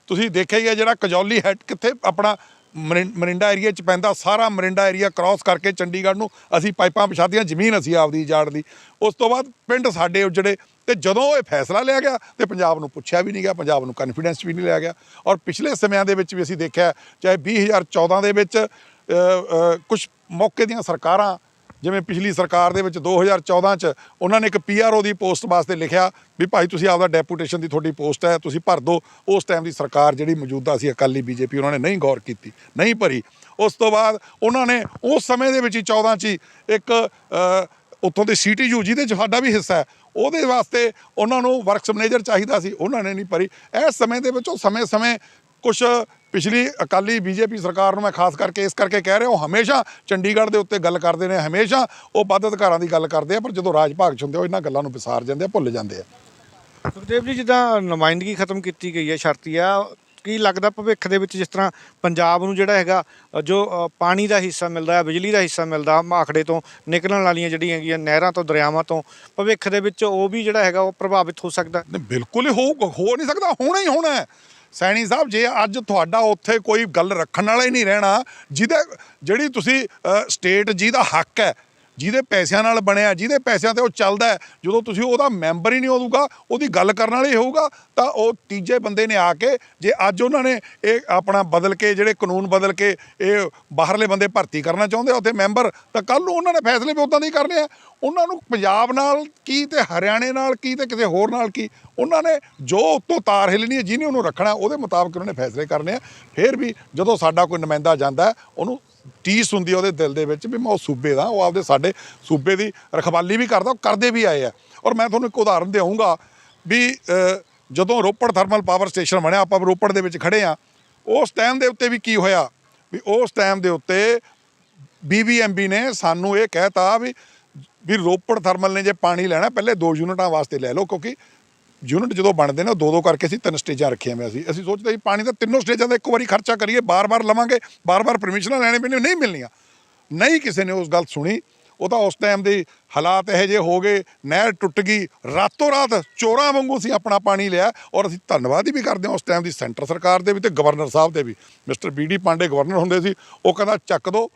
Speaker 1: ਤੁਸੀਂ ਦੇਖਿਆ ਹੀ ਹੈ ਜਿਹੜਾ ਕਜੌਲੀ ਹੈਡ ਕਿੱਥੇ ਆਪਣਾ ਮਰਿੰਡਾ ਏਰੀਆ 'ਚ ਪੈਂਦਾ, ਸਾਰਾ ਮਰਿੰਡਾ ਏਰੀਆ ਕ੍ਰਾਸ ਕਰਕੇ ਚੰਡੀਗੜ੍ਹ ਨੂੰ ਅਸੀਂ ਪਾਈਪਾਂ ਵਿਛਾਤੀਆਂ, ਜ਼ਮੀਨ ਅਸੀਂ ਆਪਦੀ ਉਜਾੜ ਲਈ। ਉਸ ਤੋਂ ਬਾਅਦ ਪਿੰਡ ਸਾਡੇ ਉੱਜੜੇ, ਤੇ ਜਦੋਂ ਇਹ ਫੈਸਲਾ ਲਿਆ ਗਿਆ ਤੇ ਪੰਜਾਬ ਨੂੰ ਪੁੱਛਿਆ ਵੀ ਨਹੀਂ ਗਿਆ, ਪੰਜਾਬ ਨੂੰ ਕਨਫੀਡੈਂਸ ਵੀ ਨਹੀਂ ਲਿਆ ਗਿਆ। ਔਰ ਪਿਛਲੇ ਸਮਿਆਂ ਦੇ ਵਿੱਚ ਵੀ ਅਸੀਂ ਦੇਖਿਆ, ਚਾਹੇ 2014 ਦੇ ਵਿੱਚ ਕੁਝ ਮੌਕੇ ਦੀਆਂ ਸਰਕਾਰਾਂ, ਜਿਵੇਂ ਪਿਛਲੀ ਸਰਕਾਰ ਦੇ ਵਿੱਚ 2014 'ਚ ਉਹਨਾਂ ਨੇ ਇੱਕ PRO ਦੀ ਪੋਸਟ ਵਾਸਤੇ ਲਿਖਿਆ ਵੀ ਭਾਈ ਤੁਸੀਂ ਆਪਦਾ ਡੈਪੂਟੇਸ਼ਨ ਦੀ ਤੁਹਾਡੀ ਪੋਸਟ ਹੈ, ਤੁਸੀਂ ਭਰ ਦਿਓ। ਉਸ ਟਾਈਮ ਦੀ ਸਰਕਾਰ ਜਿਹੜੀ ਮੌਜੂਦਾ ਸੀ ਅਕਾਲੀ BJP, ਉਹਨਾਂ ਨੇ ਨਹੀਂ ਗੌਰ ਕੀਤੀ, ਨਹੀਂ ਭਰੀ। ਉਸ ਤੋਂ ਬਾਅਦ ਉਹਨਾਂ ਨੇ ਉਸ ਸਮੇਂ ਦੇ ਵਿੱਚ ਹੀ 14 'ਚ ਹੀ ਇੱਕ ਉੱਥੋਂ ਦੇ CTU ਜਿਹਦੇ 'ਚ ਸਾਡਾ ਵੀ ਹਿੱਸਾ ਹੈ, ਉਹਦੇ ਵਾਸਤੇ ਉਹਨਾਂ ਨੂੰ ਵਰਕਸ ਮੈਨੇਜਰ ਚਾਹੀਦਾ ਸੀ, ਉਹਨਾਂ ਨੇ ਨਹੀਂ ਭਰੀ। ਇਸ ਸਮੇਂ ਦੇ ਵਿੱਚ ਉਹ ਸਮੇਂ ਕੁਛ ਪਿਛਲੀ ਅਕਾਲੀ BJP ਸਰਕਾਰ ਨੂੰ ਮੈਂ ਖਾਸ ਕਰਕੇ ਇਸ ਕਰਕੇ ਕਹਿ ਰਿਹਾ, ਉਹ ਹਮੇਸ਼ਾ ਚੰਡੀਗੜ੍ਹ ਦੇ ਉੱਤੇ ਗੱਲ ਕਰਦੇ ਨੇ, ਹਮੇਸ਼ਾ ਉਹ ਵੱਧ ਅਧਿਕਾਰਾਂ ਦੀ ਗੱਲ ਕਰਦੇ ਆ, ਪਰ ਜਦੋਂ ਰਾਜ ਭਾਗ 'ਚ ਹੁੰਦੇ ਉਹ ਇਹਨਾਂ ਗੱਲਾਂ ਨੂੰ ਵਿਸਾਰ ਜਾਂਦੇ ਆ, ਭੁੱਲ ਜਾਂਦੇ ਆ।
Speaker 2: ਸੁਖਦੇਵ ਜੀ, ਜਿੱਦਾਂ ਨੁਮਾਇੰਦਗੀ ਖਤਮ ਕੀਤੀ ਗਈ ਹੈ ਸ਼ਰਤੀਆ, ਕੀ ਲੱਗਦਾ ਭਵਿੱਖ ਦੇ ਵਿੱਚ ਜਿਸ ਤਰ੍ਹਾਂ ਪੰਜਾਬ ਨੂੰ ਜਿਹੜਾ ਹੈਗਾ ਜੋ ਪਾਣੀ ਦਾ ਹਿੱਸਾ ਮਿਲਦਾ ਹੈ, ਬਿਜਲੀ ਦਾ ਹਿੱਸਾ ਮਿਲਦਾ, ਮਾਖੜੇ ਤੋਂ ਨਿਕਲਣ ਵਾਲੀਆਂ ਜਿਹੜੀਆਂ ਹੈਗੀਆਂ ਨਹਿਰਾਂ ਤੋਂ, ਦਰਿਆਵਾਂ ਤੋਂ, ਭਵਿੱਖ ਦੇ ਵਿੱਚ ਉਹ ਵੀ ਜਿਹੜਾ ਹੈਗਾ ਉਹ ਪ੍ਰਭਾਵਿਤ ਹੋ ਸਕਦਾ?
Speaker 1: ਬਿਲਕੁਲ ਹੋ ਨਹੀਂ ਸਕਦਾ, ਹੋਣਾ ਹੀ ਹੋਣਾ ਹੈ। ਸੈਣੀ ਸਾਹਿਬ, ਜੇ ਅੱਜ ਤੁਹਾਡਾ ਉੱਥੇ ਕੋਈ ਗੱਲ ਰੱਖਣ ਵਾਲਾ ਹੀ ਨਹੀਂ ਰਹਿਣਾ, ਜਿਹੜੀ ਤੁਸੀਂ ਸਟੇਟ ਜਿਹਦਾ ਹੱਕ ਹੈ, ਜਿਹਦੇ ਪੈਸਿਆਂ ਨਾਲ ਬਣਿਆ, ਜਿਹਦੇ ਪੈਸਿਆਂ ਤੇ ਉਹ ਚੱਲਦਾ ਹੈ, ਜਦੋਂ ਤੁਸੀਂ ਉਹਦਾ ਮੈਂਬਰ ਹੀ ਨਹੀਂ ਹੋਊਗਾ, ਉਹਦੀ ਗੱਲ ਕਰਨ ਵਾਲਾ ਹੀ ਹੋਊਗਾ, ਤਾਂ ਉਹ ਤੀਜੇ ਬੰਦੇ ਨੇ ਆ ਕੇ, ਜੇ ਅੱਜ ਉਹਨਾਂ ਨੇ ਇਹ ਆਪਣਾ ਬਦਲ ਕੇ ਜਿਹੜੇ ਕਾਨੂੰਨ ਬਦਲ ਕੇ ਇਹ ਬਾਹਰਲੇ ਬੰਦੇ ਭਰਤੀ ਕਰਨਾ ਚਾਹੁੰਦੇ ਆ ਉੱਥੇ ਮੈਂਬਰ, ਤਾਂ ਕੱਲ੍ਹ ਨੂੰ ਉਹਨਾਂ ਨੇ ਫੈਸਲੇ ਵੀ ਉੱਦਾਂ ਦੇ ਹੀ ਕਰਨੇ ਆ। ਉਹਨਾਂ ਨੂੰ ਪੰਜਾਬ ਨਾਲ ਕੀ ਤੇ ਹਰਿਆਣੇ ਨਾਲ ਕੀ ਤੇ ਕਿਸੇ ਹੋਰ ਨਾਲ ਕੀ, ਉਹਨਾਂ ਨੇ ਜੋ ਉੱਤੋਂ ਤਾਰ ਹਿੱਲਣੀ ਹੈ, ਜਿਹਨੇ ਉਹਨੂੰ ਰੱਖਣਾ ਉਹਦੇ ਮੁਤਾਬਕ ਉਹਨਾਂ ਨੇ ਫੈਸਲੇ ਕਰਨੇ ਆ। ਫਿਰ ਵੀ ਜਦੋਂ ਸਾਡਾ ਕੋਈ ਨੁਮਾਇੰਦਾ ਜਾਂਦਾ, ਉਹਨੂੰ ਟੀਸ ਹੁੰਦੀ ਉਹਦੇ ਦਿਲ ਦੇ ਵਿੱਚ ਵੀ ਮੈਂ ਉਹ ਸੂਬੇ ਦਾ, ਉਹ ਆਪਦੇ ਸਾਡੇ ਸੂਬੇ ਦੀ ਰਖਵਾਲੀ ਵੀ ਕਰਦਾ, ਉਹ ਕਰਦੇ ਵੀ ਆਏ ਆ। ਔਰ ਮੈਂ ਤੁਹਾਨੂੰ ਇੱਕ ਉਦਾਹਰਨ ਦੇਵਾਂਗਾ ਵੀ ਜਦੋਂ ਰੋਪੜ ਥਰਮਲ ਪਾਵਰ ਸਟੇਸ਼ਨ ਬਣਿਆ, ਆਪਾਂ ਰੋਪੜ ਦੇ ਵਿੱਚ ਖੜੇ ਆ, ਉਸ ਟਾਈਮ ਦੇ ਉੱਤੇ ਵੀ ਕੀ ਹੋਇਆ ਵੀ ਉਸ ਟਾਈਮ ਦੇ ਉੱਤੇ BBMB ਨੇ ਸਾਨੂੰ ਇਹ ਕਹਿਤਾ ਵੀ ਰੋਪੜ ਥਰਮਲ ਨੇ ਜੇ ਪਾਣੀ ਲੈਣਾ ਪਹਿਲੇ 2 ਯੂਨਿਟਾਂ ਵਾਸਤੇ ਲੈ ਲਓ, ਕਿਉਂਕਿ ਯੂਨਿਟ ਜਦੋਂ ਬਣਦੇ ਨੇ ਉਹ ਦੋ ਕਰਕੇ ਅਸੀਂ 3 ਸਟੇਜਾਂ ਰੱਖੀਆਂ ਹੋਈਆਂ ਸੀ। ਅਸੀਂ ਸੋਚਦੇ ਸੀ ਪਾਣੀ ਦਾ ਤਿੰਨੋਂ ਸਟੇਜਾਂ ਦਾ ਇੱਕ ਵਾਰੀ ਖਰਚਾ ਕਰੀਏ, ਬਾਰ-ਬਾਰ ਲਵਾਂਗੇ, ਬਾਰ-ਬਾਰ ਪਰਮਿਸ਼ਨਾਂ ਲੈਣੇ ਪੈਣੇ, ਨਹੀਂ ਮਿਲਣੀਆਂ। ਨਹੀਂ ਕਿਸੇ ਨੇ ਉਸ ਗੱਲ ਸੁਣੀ। ਉਹ ਤਾਂ ਉਸ ਟਾਈਮ ਦੇ ਹਾਲਾਤ ਇਹੋ ਜਿਹੇ ਹੋ ਗਏ, ਨਹਿਰ ਟੁੱਟ ਗਈ, ਰਾਤੋਂ ਰਾਤ ਚੋਰਾਂ ਵਾਂਗੂ ਅਸੀਂ ਆਪਣਾ ਪਾਣੀ ਲਿਆ। ਔਰ ਅਸੀਂ ਧੰਨਵਾਦ ਵੀ ਕਰਦੇ ਹਾਂ ਉਸ ਟਾਈਮ ਦੀ ਸੈਂਟਰ ਸਰਕਾਰ ਦੇ ਵੀ ਤੇ ਗਵਰਨਰ ਸਾਹਿਬ ਦੇ ਵੀ। ਮਿਸਟਰ BD ਪਾਂਡੇ ਗਵਰਨਰ ਹੁੰਦੇ ਸੀ, ਉਹ ਕਹਿੰਦਾ ਚੱਕ ਦੋ,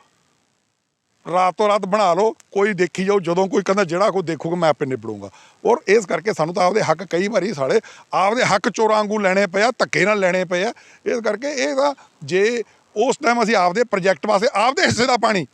Speaker 1: ਰਾਤੋਂ ਰਾਤ ਬਣਾ ਲਓ, ਕੋਈ ਦੇਖੀ ਜਾਓ, ਜਦੋਂ ਕੋਈ ਕਹਿੰਦਾ ਜਿਹੜਾ ਕੋਈ ਦੇਖੂਗਾ ਮੈਂ ਆਪੇ ਨਿਬੜੂੰਗਾ। ਔਰ ਇਸ ਕਰਕੇ ਸਾਨੂੰ ਤਾਂ ਆਪਦੇ ਹੱਕ ਕਈ ਵਾਰੀ ਸਾਲੇ ਆਪਦੇ ਹੱਕ ਚੋਰਾਂ ਵਾਂਗੂ ਲੈਣੇ ਪਏ ਆ, ਧੱਕੇ ਨਾਲ ਲੈਣੇ ਪਏ ਆ। ਇਸ ਕਰਕੇ ਇਹ ਤਾਂ ਜੇ ਉਸ ਟਾਈਮ ਅਸੀਂ ਆਪਦੇ ਪ੍ਰੋਜੈਕਟ ਵਾਸਤੇ ਆਪਦੇ ਹਿੱਸੇ ਦਾ ਪਾਣੀ,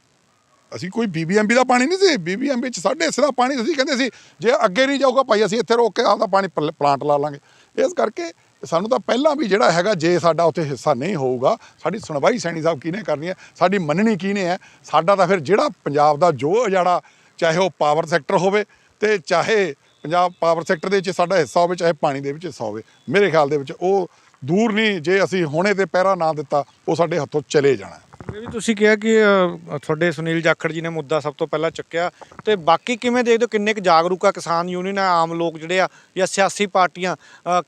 Speaker 1: ਅਸੀਂ ਕੋਈ BBMB ਦਾ ਪਾਣੀ ਨਹੀਂ ਸੀ, BBMB 'ਚ ਸਾਡੇ ਹਿੱਸੇ ਦਾ ਪਾਣੀ ਅਸੀਂ ਕਹਿੰਦੇ ਸੀ ਜੇ ਅੱਗੇ ਨਹੀਂ ਜਾਊਗਾ ਭਾਈ ਅਸੀਂ ਇੱਥੇ ਰੋਕ ਕੇ ਆਪਦਾ ਪਾਣੀ ਪਲਾਂਟ ਲਾ ਲਾਂਗੇ। ਇਸ ਕਰਕੇ ਸਾਨੂੰ ਤਾਂ ਪਹਿਲਾਂ ਵੀ ਜਿਹੜਾ ਹੈਗਾ, ਜੇ ਸਾਡਾ ਉੱਥੇ ਹਿੱਸਾ ਨਹੀਂ ਹੋਊਗਾ, ਸਾਡੀ ਸੁਣਵਾਈ ਸੈਣੀ ਸਾਹਿਬ ਕਿਹਨੇ ਕਰਨੀ ਹੈ, ਸਾਡੀ ਮੰਨਣੀ ਕਿਹਨੇ ਹੈ? ਸਾਡਾ ਤਾਂ ਫਿਰ ਜਿਹੜਾ ਪੰਜਾਬ ਦਾ ਜੋ ਉਜਾੜਾ, ਚਾਹੇ ਉਹ ਪਾਵਰ ਸੈਕਟਰ ਹੋਵੇ ਤੇ ਚਾਹੇ ਪੰਜਾਬ ਪਾਵਰ ਸੈਕਟਰ ਦੇ ਵਿੱਚ ਸਾਡਾ ਹਿੱਸਾ ਹੋਵੇ, ਚਾਹੇ ਪਾਣੀ ਦੇ ਵਿੱਚ ਹਿੱਸਾ ਹੋਵੇ, ਮੇਰੇ ਖਿਆਲ ਦੇ ਵਿੱਚ ਉਹ ਦੂਰ ਨਹੀਂ। ਜੇ ਅਸੀਂ ਹੁਣੇ ਤੇ ਪਹਿਰਾ ਨਾ ਦਿੱਤਾ ਉਹ ਸਾਡੇ ਹੱਥੋਂ ਚਲੇ ਜਾਣਾ।
Speaker 2: ਇਹ ਵੀ ਤੁਸੀਂ ਕਿਹਾ ਕਿ ਤੁਹਾਡੇ ਸੁਨੀਲ ਜਾਖੜ ਜੀ ਨੇ ਮੁੱਦਾ ਸਭ ਤੋਂ ਪਹਿਲਾਂ ਚੱਕਿਆ, ਤੇ ਬਾਕੀ ਕਿਵੇਂ ਦੇਖਦੇ ਹੋ, ਕਿੰਨੇ ਕੁ ਜਾਗਰੂਕ ਆ ਕਿਸਾਨ ਯੂਨੀਅਨ, ਆਮ ਲੋਕ ਜਿਹੜੇ ਆ ਜਾਂ ਸਿਆਸੀ ਪਾਰਟੀਆਂ,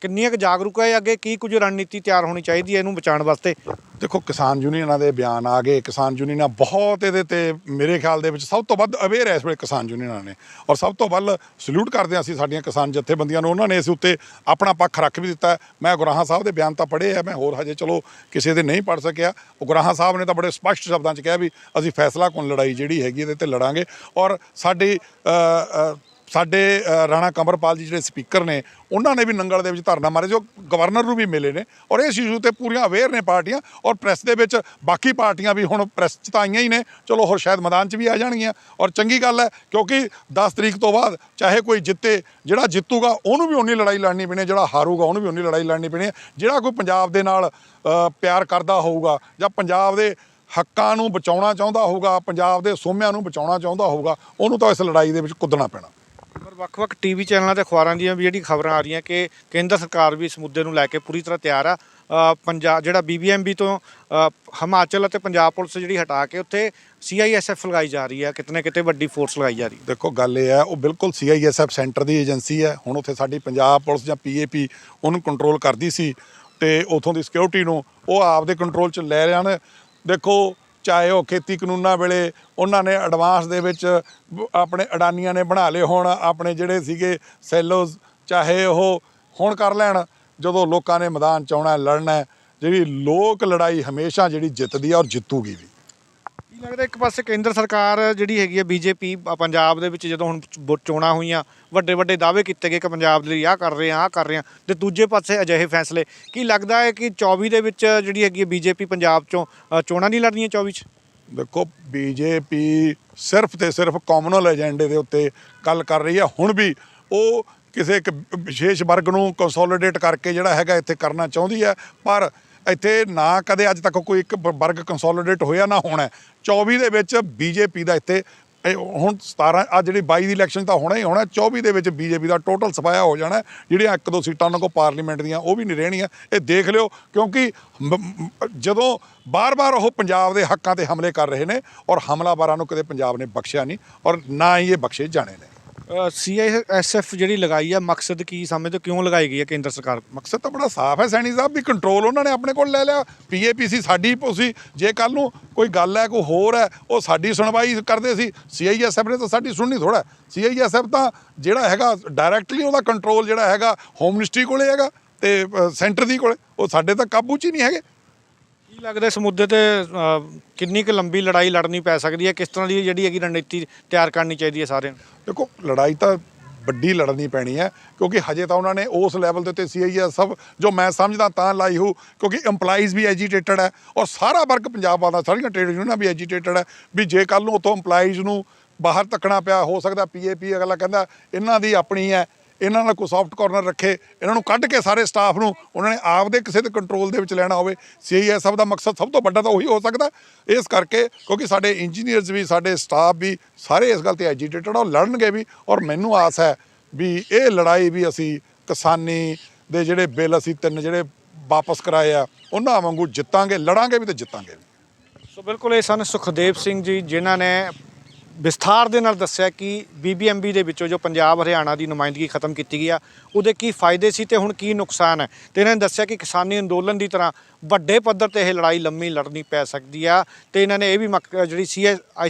Speaker 2: ਕਿੰਨੀਆਂ ਕੁ ਜਾਗਰੂਕ ਹੈ? ਅੱਗੇ ਕੀ ਕੁਝ ਰਣਨੀਤੀ ਤਿਆਰ ਹੋਣੀ ਚਾਹੀਦੀ ਹੈ ਇਹਨੂੰ ਬਚਾਉਣ ਵਾਸਤੇ?
Speaker 1: ਦੇਖੋ ਕਿਸਾਨ ਯੂਨੀਅਨਾਂ ਦੇ ਬਿਆਨ ਆ ਗਏ, ਕਿਸਾਨ ਯੂਨੀਅਨਾਂ ਬਹੁਤ ਇਹਦੇ ਤੇ ਮੇਰੇ ਖਿਆਲ ਦੇ ਵਿੱਚ ਸਭ ਤੋਂ ਵੱਧ ਅਵੇਅਰ ਹੈ ਇਸ ਵੇਲੇ ਕਿਸਾਨ ਯੂਨੀਅਨਾਂ ਨੇ। ਔਰ ਸਭ ਤੋਂ ਵੱਲ ਸਲੂਟ ਕਰਦੇ ਹਾਂ ਅਸੀਂ ਸਾਡੀਆਂ ਕਿਸਾਨ ਜਥੇਬੰਦੀਆਂ ਨੂੰ, ਉਹਨਾਂ ਨੇ ਇਸ ਉੱਤੇ ਆਪਣਾ ਪੱਖ ਰੱਖ ਵੀ ਦਿੱਤਾ। ਮੈਂ ਗੁਰਾਹਾਂ ਸਾਹਿਬ ਦੇ ਬਿਆਨ ਤਾਂ ਪੜ੍ਹੇ ਆ, ਮੈਂ ਹੋਰ ਹਜੇ ਚਲੋ ਕਿਸੇ ਦੇ ਨਹੀਂ ਪੜ੍ਹ ਸਕਿਆ। ਗੁਰਾਹਾਂ ਸਾਹਿਬ ਨੇ ਤਾਂ ਬੜੇ ਸਪਸ਼ਟ ਸ਼ਬਦਾਂ 'ਚ ਕਿਹਾ ਵੀ ਅਸੀਂ ਫੈਸਲਾ ਕੁਨ ਲੜਾਈ ਜਿਹੜੀ ਹੈਗੀ ਇਹਦੇ ਤੇ ਲੜਾਂਗੇ। ਔਰ ਸਾਡੇ ਰਾਣਾ ਕੰਵਰਪਾਲ ਜੀ ਜਿਹੜੇ ਸਪੀਕਰ ਨੇ, ਉਹਨਾਂ ਨੇ ਵੀ ਨੰਗਲ ਦੇ ਵਿੱਚ ਧਰਨਾ ਮਾਰੇ, ਜੋ ਗਵਰਨਰ ਨੂੰ ਵੀ ਮਿਲੇ ਨੇ। ਔਰ ਇਸ ਇਸ਼ੂ ਤੇ ਪੂਰੀਆਂ ਅਵੇਅਰ ਨੇ ਪਾਰਟੀਆਂ, ਔਰ ਪ੍ਰੈਸ ਦੇ ਵਿੱਚ ਬਾਕੀ ਪਾਰਟੀਆਂ ਵੀ ਹੁਣ ਪ੍ਰੈਸ 'ਚ ਤਾਂ ਆਈਆਂ ਹੀ ਨੇ, ਚਲੋ ਹੋਰ ਸ਼ਾਇਦ ਮੈਦਾਨ 'ਚ ਵੀ ਆ ਜਾਣਗੀਆਂ। ਔਰ ਚੰਗੀ ਗੱਲ ਹੈ, ਕਿਉਂਕਿ 10 ਤਰੀਕ ਤੋਂ ਬਾਅਦ ਚਾਹੇ ਕੋਈ ਜਿੱਤੇ, ਜਿਹੜਾ ਜਿੱਤੂਗਾ ਉਹਨੂੰ ਵੀ ਉਨੀ ਲੜਾਈ ਲੜਨੀ ਪੈਣੀ, ਜਿਹੜਾ ਹਾਰੂਗਾ ਉਹਨੂੰ ਵੀ ਉਨੀ ਲੜਾਈ ਲੜਨੀ ਪੈਣੀ। ਜਿਹੜਾ ਕੋਈ ਪੰਜਾਬ ਦੇ ਨਾਲ ਪਿਆਰ ਕਰਦਾ ਹੋਊਗਾ ਜਾਂ ਪੰਜਾਬ ਦੇ ਹੱਕਾਂ ਨੂੰ ਬਚਾਉਣਾ ਚਾਹੁੰਦਾ ਹੋਊਗਾ, ਪੰਜਾਬ ਦੇ ਸੋਮਿਆਂ ਨੂੰ ਬਚਾਉਣਾ ਚਾਹੁੰਦਾ ਹੋਊਗਾ, ਉਹਨੂੰ ਤਾਂ ਇਸ ਲੜਾਈ ਦੇ ਵਿੱਚ ਕੁੱਦਣਾ ਪੈਣਾ।
Speaker 2: ਪਰ ਵੱਖ-ਵੱਖ TV ਚੈਨਲਾਂ ਤੇ ਅਖਬਾਰਾਂ ਦੀਆਂ ਵੀ ਜਿਹੜੀ ਖਬਰਾਂ ਆ ਰਹੀਆਂ ਕਿ ਕੇਂਦਰ ਸਰਕਾਰ ਵੀ ਇਸ ਮੁੱਦੇ ਨੂੰ ਲੈ ਕੇ ਪੂਰੀ ਤਰ੍ਹਾਂ ਤਿਆਰ ਆ। ਪੰਜਾਬ ਜਿਹੜਾ BBMB ਤੋਂ ਹਿਮਾਚਲ ਅਤੇ ਪੰਜਾਬ ਪੁਲਿਸ ਜਿਹੜੀ ਹਟਾ ਕੇ ਉੱਥੇ CISF ਲਗਾਈ ਜਾ ਰਹੀ ਹੈ, ਕਿਤੇ ਨਾ ਕਿਤੇ ਵੱਡੀ ਫੋਰਸ ਲਗਾਈ ਜਾ ਰਹੀ ਹੈ।
Speaker 1: ਦੇਖੋ ਗੱਲ ਇਹ ਹੈ, ਉਹ ਬਿਲਕੁਲ CISF ਸੈਂਟਰ ਦੀ ਏਜੰਸੀ ਹੈ। ਹੁਣ ਉੱਥੇ ਸਾਡੀ ਪੰਜਾਬ ਪੁਲਿਸ ਜਾਂ PAP ਉਹਨੂੰ ਕੰਟਰੋਲ ਕਰਦੀ ਸੀ, ਤੇ ਉੱਥੋਂ ਦੀ ਸਿਕਿਉਰਿਟੀ ਨੂੰ ਉਹ ਆਪਦੇ ਕੰਟਰੋਲ 'ਚ ਲੈ ਲੈਣ। ਦੇਖੋ ਚਾਹੇ ਉਹ ਖੇਤੀ ਕਾਨੂੰਨਾਂ ਵੇਲੇ ਉਹਨਾਂ ਨੇ ਐਡਵਾਂਸ ਦੇ ਵਿੱਚ ਆਪਣੇ ਅਡਾਨੀਆਂ ਨੇ ਬਣਾ ਲਏ ਹੋਣ ਆਪਣੇ ਜਿਹੜੇ ਸੀਗੇ ਸੈਲੋਜ਼, ਚਾਹੇ ਉਹ ਹੁਣ ਕਰ ਲੈਣ। ਜਦੋਂ ਲੋਕਾਂ ਨੇ ਮੈਦਾਨ 'ਚ ਆਉਣਾ, ਲੜਨਾ, ਜਿਹੜੀ ਲੋਕ ਲੜਾਈ ਹਮੇਸ਼ਾ ਜਿਹੜੀ ਜਿੱਤਦੀ ਆ ਔਰ ਜਿੱਤੂਗੀ ਵੀ।
Speaker 2: ਕੀ ਲੱਗਦਾ ਇੱਕ ਪਾਸੇ ਕੇਂਦਰ ਸਰਕਾਰ ਜਿਹੜੀ ਹੈਗੀ ਹੈ BJP ਪੰਜਾਬ ਦੇ ਵਿੱਚ, ਜਦੋਂ ਹੁਣ ਚੋਣਾਂ ਹੋਈਆਂ, ਵੱਡੇ ਵੱਡੇ ਦਾਅਵੇ ਕੀਤੇ ਗਏ ਕਿ ਪੰਜਾਬ ਦੇ ਲਈ ਆਹ ਕਰ ਰਹੇ ਹਾਂ, ਤੇ ਦੂਜੇ ਪਾਸੇ ਅਜਿਹੇ ਫੈਸਲੇ, ਕੀ ਲੱਗਦਾ ਹੈ ਕਿ 24 ਦੇ ਵਿੱਚ ਜਿਹੜੀ ਹੈਗੀ ਹੈ BJP ਪੰਜਾਬ 'ਚੋਂ ਚੋਣਾਂ ਨਹੀਂ ਲੜਨੀਆਂ 24 'ਚ?
Speaker 1: ਦੇਖੋ BJP ਸਿਰਫ ਤੇ ਸਿਰਫ ਕਾਮਨਲ ਏਜੰਡੇ ਦੇ ਉੱਤੇ ਗੱਲ ਕਰ ਰਹੀ ਹੈ। ਹੁਣ ਵੀ ਉਹ ਕਿਸੇ ਇੱਕ ਵਿਸ਼ੇਸ਼ ਵਰਗ ਨੂੰ ਕੰਸੋਲੀਡੇਟ ਕਰਕੇ ਜਿਹੜਾ ਹੈਗਾ ਇੱਥੇ ਕਰਨਾ ਚਾਹੁੰਦੀ ਹੈ, ਪਰ ਇੱਥੇ ਨਾ ਕਦੇ ਅੱਜ ਤੱਕ ਕੋਈ ਇੱਕ ਵਰਗ ਕੰਸੋਲੀਡੇਟ ਹੋਇਆ ਨਾ ਹੋਣਾ। 24 ਦੇ ਵਿੱਚ BJP ਦਾ ਇੱਥੇ ਹੁਣ 17 ਅੱਜ ਜਿਹੜੀ 22 ਦੀ ਇਲੈਕਸ਼ਨ ਤਾਂ ਹੋਣਾ ਹੀ ਹੋਣਾ, 24 ਦੇ ਵਿੱਚ BJP ਦਾ ਟੋਟਲ ਸਫਾਇਆ ਹੋ ਜਾਣਾ। ਜਿਹੜੀਆਂ 1-2 ਸੀਟਾਂ ਉਹਨਾਂ ਕੋਲ ਪਾਰਲੀਮੈਂਟ ਦੀਆਂ ਉਹ ਵੀ ਨਹੀਂ ਰਹਿਣੀਆਂ। ਇਹ ਦੇਖ ਲਿਓ, ਕਿਉਂਕਿ ਜਦੋਂ ਬਾਰ-ਬਾਰ ਉਹ ਪੰਜਾਬ ਦੇ ਹੱਕਾਂ ਤੇ ਹਮਲੇ ਕਰ ਰਹੇ ਨੇ, ਔਰ ਹਮਲਾਵਰਾਂ ਨੂੰ ਕਦੇ ਪੰਜਾਬ ਨੇ ਬਖਸ਼ਿਆ ਨਹੀਂ, ਔਰ ਨਾ ਹੀ ਇਹ ਬਖਸ਼ੇ ਜਾਣੇ ਨੇ।
Speaker 2: CISF ਜਿਹੜੀ ਲਗਾਈ ਆ, ਮਕਸਦ ਕੀ ਸਮਝਦੇ, ਕਿਉਂ ਲਗਾਈ ਗਈ ਹੈ ਕੇਂਦਰ ਸਰਕਾਰ?
Speaker 1: ਮਕਸਦ ਤਾਂ ਬੜਾ ਸਾਫ਼ ਹੈ ਸੈਣੀ ਸਾਹਿਬ, ਵੀ ਕੰਟਰੋਲ ਉਹਨਾਂ ਨੇ ਆਪਣੇ ਕੋਲ ਲੈ ਲਿਆ। PAPC ਸਾਡੀ ਸੀ, ਜੇ ਕੱਲ ਨੂੰ ਕੋਈ ਗੱਲ ਹੈ, ਕੋਈ ਹੋਰ ਹੈ, ਉਹ ਸਾਡੀ ਸੁਣਵਾਈ ਕਰਦੇ ਸੀ। CISF ਨੇ ਤਾਂ ਸਾਡੀ ਸੁਣਨੀ ਥੋੜ੍ਹਾ। CISF ਤਾਂ ਜਿਹੜਾ ਹੈਗਾ ਡਾਇਰੈਕਟਲੀ ਉਹਦਾ ਕੰਟਰੋਲ ਜਿਹੜਾ ਹੈਗਾ ਹੋਮ ਮਿਨਿਸਟਰੀ ਕੋਲੇ ਹੈਗਾ ਤੇ ਸੈਂਟਰ ਦੀ ਕੋਲੇ, ਉਹ ਸਾਡੇ ਤਾਂ ਕਾਬੂ 'ਚ ਹੀ ਨਹੀਂ ਹੈਗੇ।
Speaker 2: ਕੀ ਲੱਗਦਾ ਇਸ ਮੁੱਦੇ ਤੇ ਕਿੰਨੀ ਕੁ ਲੰਬੀ ਲੜਾਈ ਲੜਨੀ ਪੈ ਸਕਦੀ ਹੈ? ਕਿਸ ਤਰ੍ਹਾਂ ਦੀ ਜਿਹੜੀ ਹੈਗੀ ਰਣਨੀਤੀ ਤਿਆਰ ਕਰਨੀ ਚਾਹੀਦੀ ਹੈ ਸਾਰਿਆਂ ਨੂੰ?
Speaker 1: ਦੇਖੋ ਲੜਾਈ ਤਾਂ ਵੱਡੀ ਲੜਨੀ ਪੈਣੀ ਹੈ, ਕਿਉਂਕਿ ਹਜੇ ਤਾਂ ਉਹਨਾਂ ਨੇ ਉਸ ਲੈਵਲ ਦੇ ਉੱਤੇ CISF ਜੋ ਮੈਂ ਸਮਝਦਾ ਤਾਂ ਲਾਈ ਹੋ, ਕਿਉਂਕਿ ਇੰਪਲਾਈਜ਼ ਵੀ ਐਜੀਟੇਟਡ ਹੈ, ਔਰ ਸਾਰਾ ਵਰਗ ਪੰਜਾਬ ਦਾ, ਸਾਰੀਆਂ ਟ੍ਰੇਡ ਯੂਨੀਅਨਾਂ ਵੀ ਐਜੀਟੇਟਡ ਹੈ। ਵੀ ਜੇ ਕੱਲ੍ਹ ਨੂੰ ਉੱਥੋਂ ਇੰਪਲਾਈਜ਼ ਨੂੰ ਬਾਹਰ ਧੱਕਣਾ ਪਿਆ, ਹੋ ਸਕਦਾ PAP ਅਗਲਾ ਕਹਿੰਦਾ ਇਹਨਾਂ ਦੀ ਆਪਣੀ ਹੈ, ਇਹਨਾਂ ਨਾਲ ਕੋਈ ਸੌਫਟ ਕਾਰਨਰ ਰੱਖੇ, ਇਹਨਾਂ ਨੂੰ ਕੱਢ ਕੇ ਸਾਰੇ ਸਟਾਫ ਨੂੰ ਉਹਨਾਂ ਨੇ ਆਪਦੇ ਕਿਸੇ ਦੇ ਕੰਟਰੋਲ ਦੇ ਵਿੱਚ ਲੈਣਾ ਹੋਵੇ। CISF ਦਾ ਮਕਸਦ ਸਭ ਤੋਂ ਵੱਡਾ ਤਾਂ ਉਹੀ ਹੋ ਸਕਦਾ। ਇਸ ਕਰਕੇ ਕਿਉਂਕਿ ਸਾਡੇ ਇੰਜੀਨੀਅਰਸ ਵੀ, ਸਾਡੇ ਸਟਾਫ ਵੀ ਸਾਰੇ ਇਸ ਗੱਲ ਤੇ ਐਜੀਟੇਟਡ ਆ, ਉਹ ਲੜਨਗੇ ਵੀ। ਔਰ ਮੈਨੂੰ ਆਸ ਹੈ ਵੀ ਇਹ ਲੜਾਈ ਵੀ ਅਸੀਂ ਕਿਸਾਨੀ ਦੇ ਜਿਹੜੇ ਬਿੱਲ ਅਸੀਂ 3 ਜਿਹੜੇ ਵਾਪਸ ਕਰਾਏ ਆ, ਉਹਨਾਂ ਵਾਂਗੂ ਜਿੱਤਾਂਗੇ, ਲੜਾਂਗੇ ਵੀ ਤੇ ਜਿੱਤਾਂਗੇ ਵੀ।
Speaker 2: ਸੋ ਬਿਲਕੁਲ ਇਹ ਸਨ ਸੁਖਦੇਵ ਸਿੰਘ ਜੀ, ਜਿਨ੍ਹਾਂ ਨੇ ਵਿਸਥਾਰ ਦੇ ਨਾਲ ਦੱਸਿਆ ਕਿ BBMB ਦੇ ਵਿੱਚੋਂ ਜੋ ਪੰਜਾਬ ਹਰਿਆਣਾ ਦੀ ਨੁਮਾਇੰਦਗੀ ਖਤਮ ਕੀਤੀ ਗਈ ਆ ਉਹਦੇ ਕੀ ਫਾਇਦੇ ਸੀ ਤੇ ਹੁਣ ਕੀ ਨੁਕਸਾਨ ਹੈ। ਤੇ ਇਹਨਾਂ ਨੇ ਦੱਸਿਆ ਕਿ ਕਿਸਾਨੀ ਅੰਦੋਲਨ ਦੀ ਤਰ੍ਹਾਂ ਵੱਡੇ ਪੱਧਰ ਤੇ ਇਹ ਲੜਾਈ ਲੰਮੀ ਲੜਨੀ ਪੈ ਸਕਦੀ ਆ। ਤੇ ਇਹਨਾਂ ਨੇ ਇਹ ਵੀ ਜਿਹੜੀ